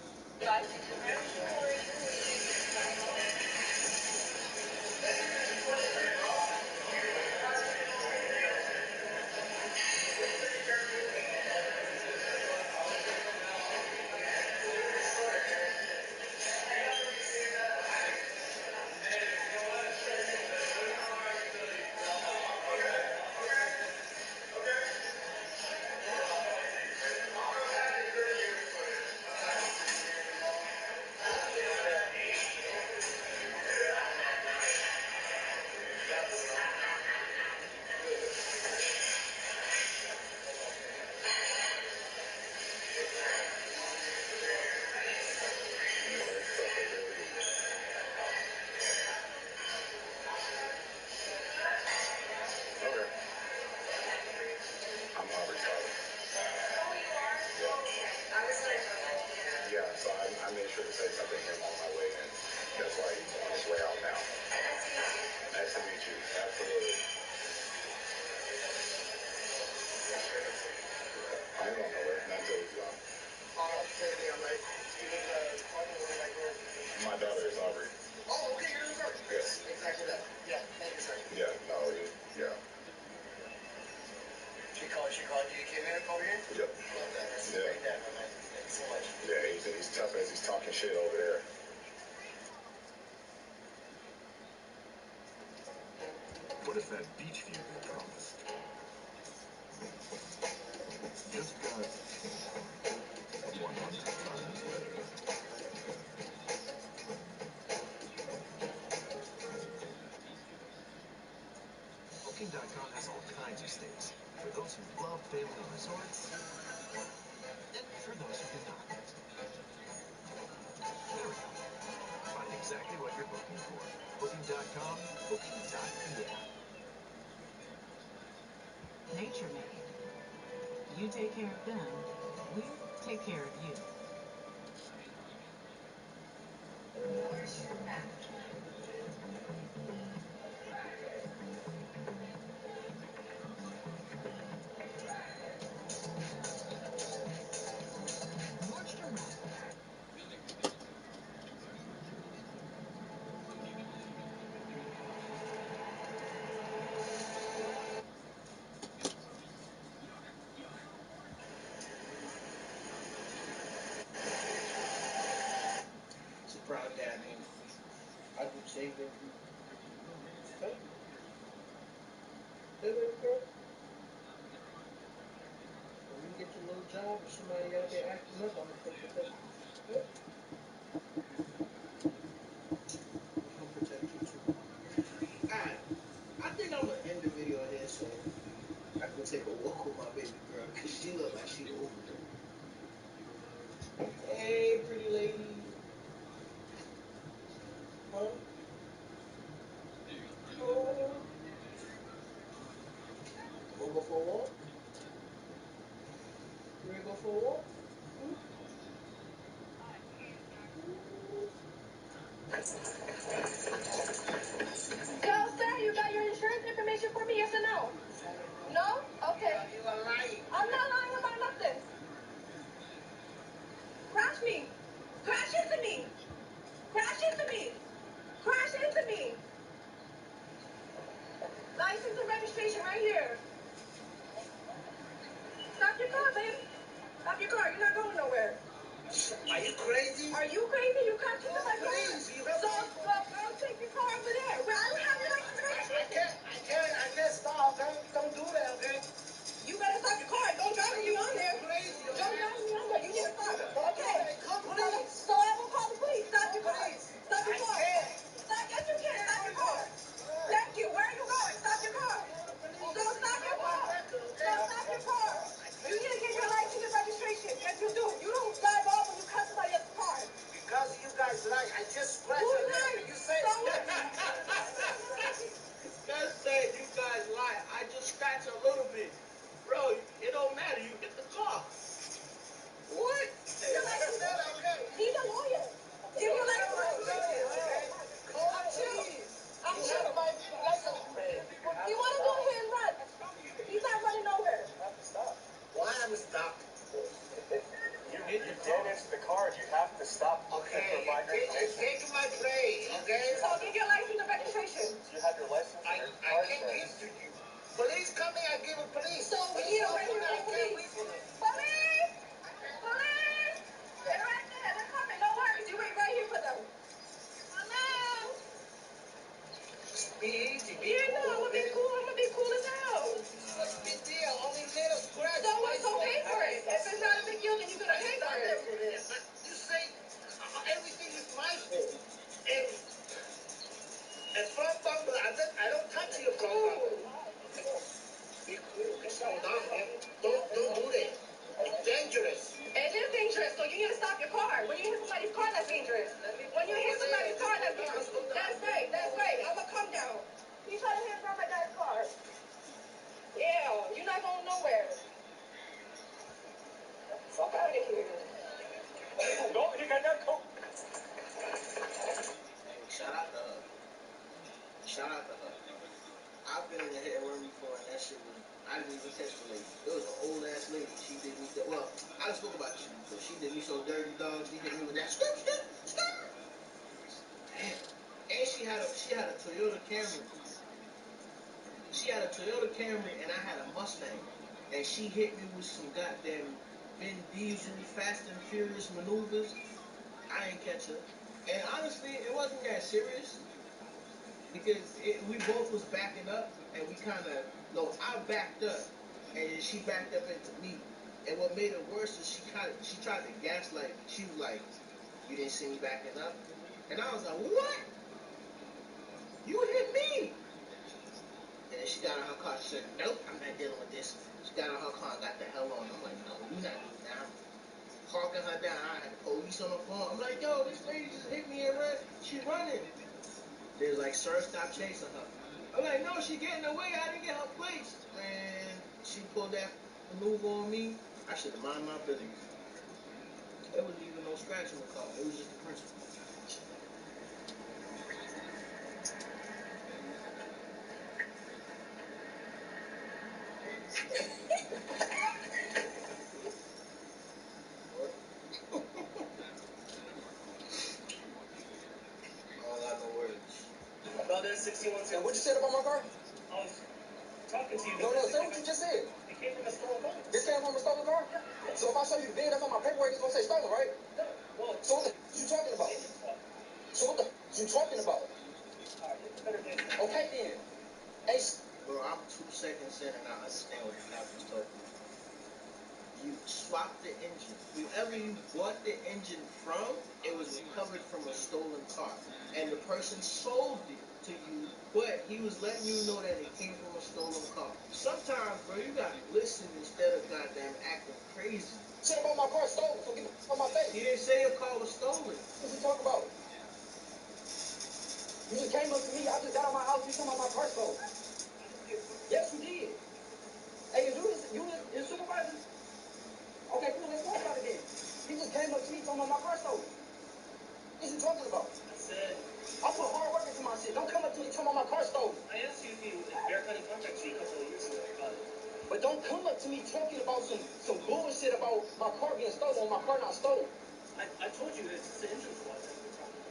shit over there. What if that beach view they promised? Just got 100 times better. Booking.com has all kinds of stays for those who love family resorts and for those who do not. There we go. Find exactly what you're booking for. Booking.com, Booking.yeah. Nature made. You take care of them, we take care of you. It's a proud dad moment. I would say that. Hey, baby girl. When you get your little job or somebody out there acting up, I'm gonna protect you. Yeah. I'm gonna protect you too. Alright, I think I'm gonna end the video here so I can take a walk with my baby girl because she look like she over there. Hey, pretty lady. Huh? Oh. Wanna go for a walk? You ready to go for a walk? So, sir, you got your insurance information for me, yes or no? No? Okay. You are lying. I'm not lying about nothing. Crash me. Crash into me. Crash into me. Crash into me. License and registration right here. Stop your car, babe. Stop your car. You're not going nowhere. Are you crazy? Are you crazy? You can't keep my car. Please, you have So, girl, take your car over there. Well, I don't have your license and registration. I can't stop. Don't do that, okay? You better stop your car. Don't drive me on there. Don't drive me on there. You need to stop. Okay. So I will call the police. Stop your car. Stop your car. Stop. Yes, you can. Stop your car. Thank you. Where are you going? Stop your car. Don't stop your car. Don't stop your car. You need to get your license and registration. Yes, you do. You don't drive off when you cut somebody else's car. Because you guys lie. I just scratched Who your lied? neck. You say Just say you guys lie. I just scratched a little bit. Bro, it don't matter. You hit the car. What? Your license. He's a lawyer. Give your license and registration. I'm chill. I'm chill. You want to go ahead and run. He's not running nowhere. Why am I stopped? You damaged the car. You have to stop. Okay, take my plate, okay? So get your license and registration. You have your license and your I car can't insurance. give to you. Police coming, I give a police. So we need a regular police. Police! Police! They're right there. They're coming. No worries. You wait right here for them. Hello? Be easy. Yeah, no, I'm gonna be cool. I'm gonna be cool as hell. What's the big deal? Only little scratch. So what's so pay for it? If it's not a big deal, then you're gonna pay for it. You say everything is my fault. And front bumper, I don't touch your front bumper. Be cool. Calm down, man. Don't do that. It's dangerous. It is dangerous, so you need to stop your car. When you hit somebody's car, that's dangerous. When you hit somebody's car, that's dangerous. That's right, that's right. I'm gonna come down. He's trying to hit from my dad's car. Yeah, you're not going nowhere. Fuck out of here. No, you got that coat. Shout out to her. Shout out to her. I've been in the hit and run before, and that shit was, I didn't even catch the lady. It was an old ass lady. She did me, well, I just spoke about this, but she did me so dirty, dog. She hit me with that skirt. Damn. And she had a Toyota Camry. She had a Toyota Camry, and I had a Mustang. And she hit me with some goddamn Vin Diesel, Fast and Furious maneuvers. I ain't catch her. And honestly, it wasn't that serious because we both was backing up, and we kind of, no, I backed up, and she backed up into me. And what made it worse is she tried to gaslight me. She was like, "You didn't see me backing up," and I was like, "What? You hit me!" And then she got in her car. She said, "Nope, I'm not dealing with this." She got in her car and got the hell on. I'm like, "No, you're not doing that." I'm hawking her down. I had the police on the phone. I'm like, "Yo, this lady just hit me and ran. She running." They're like, "Sir, stop chasing her." I'm like, "No, she getting away. I didn't get her place." Man, she pulled that maneuver on me. I should have minded my business. There wasn't even no scratch in the car. It was just the principle. About that 61 cents. What you said about my car? I was talking to you. No, say what you just said. It came from a stolen car. This came from a stolen car? Yeah. So if I show you the VIN that's on my paperwork, it's gonna say stolen, right? No. Well, so what the you talking about? So what the you talking about? Okay then. Hey, bro, I'm 2 seconds in and I understand what the captain's talking about. You swapped the engine. Whoever you bought the engine from, it was recovered from a stolen car. And the person sold it to you, but he was letting you know that it came from a stolen car. Sometimes, bro, you gotta listen instead of goddamn acting crazy. Shit about my car stolen, so get the fuck on my face. He didn't say your car was stolen. What you talking about? You just came up to me, I just got out of my house, you talking about my car stolen. Yes, you did. Hey, you the supervisor? Okay, cool, let's talk about it then. He just came up to me talking about my car stolen. What you talking about? I said, I put hard work into my shit. Don't come up to me talking about my car stolen. I asked you if you haircutting contract sheet a couple of years ago about it. But don't come up to me talking about some bullshit about my car being stolen or my car not stolen. I told you it's the engine flaw.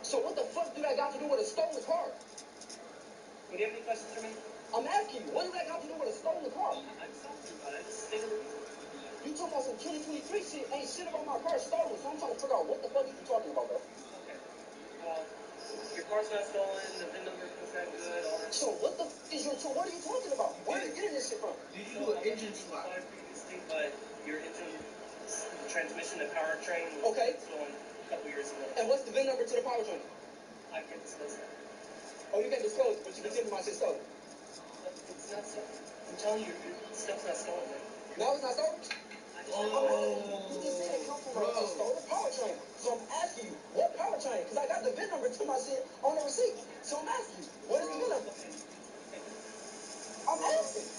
So what the fuck do that got to do with a stolen car? Do you have any questions for me? I'm asking you, what does that got to do with a stolen car? I'm talking about it. Just stay with me. You talking about some 2023 shit, ain't shit about my car stolen, so I'm trying to figure out what the fuck you talking about, bro. Okay. Well, your car's not stolen, the VIN number was that good, all that. So what the f is your, so what are you talking about? Where are you getting this shit from? Did you do an engine swap? Previously, but your engine, transmission, and powertrain was stolen a couple years ago. And what's the VIN number to the powertrain? I can't disclose that. Oh, you can't disclose, but you can tell me my shit stolen. It's not stolen. I'm telling you, your stuff's not stolen, man. No, it's not stolen? You just said it come from a stolen powertrain. So I'm asking you, what powertrain? Because I got the VIN number to my shit on the receipt. So I'm asking you, what is the VIN number? I'm asking.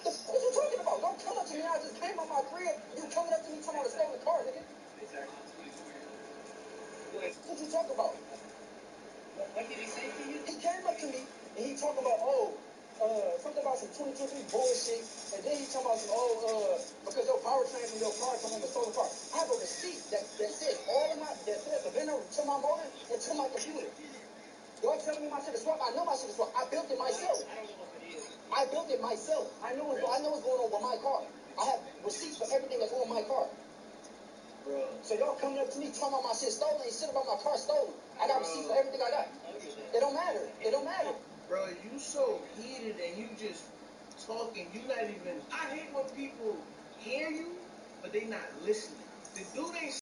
What you talking about? Don't come up to me. I just came on my crib. You coming up to me talking about a stolen car, nigga. What you talking about? What did he say to you? He came up to me and he talking about, something about some 2023 bullshit. And then he talking about some, because your powertrain from your car come from a stolen car. I have a receipt that says that says the VIN number to my motor and to my computer. Y'all telling me my shit is swapped? I know my shit is swapped. I built it myself. I built it myself. I know what's going on with my car. I have receipts for everything that's on my car. Bro. So y'all coming up to me talking about my shit stolen, ain't shit about my car stolen. I got receipts for everything I got. It don't matter. It don't matter. Bro, you so heated and you just talking. You not even. I hate when people hear you, but they not listening. The dude ain't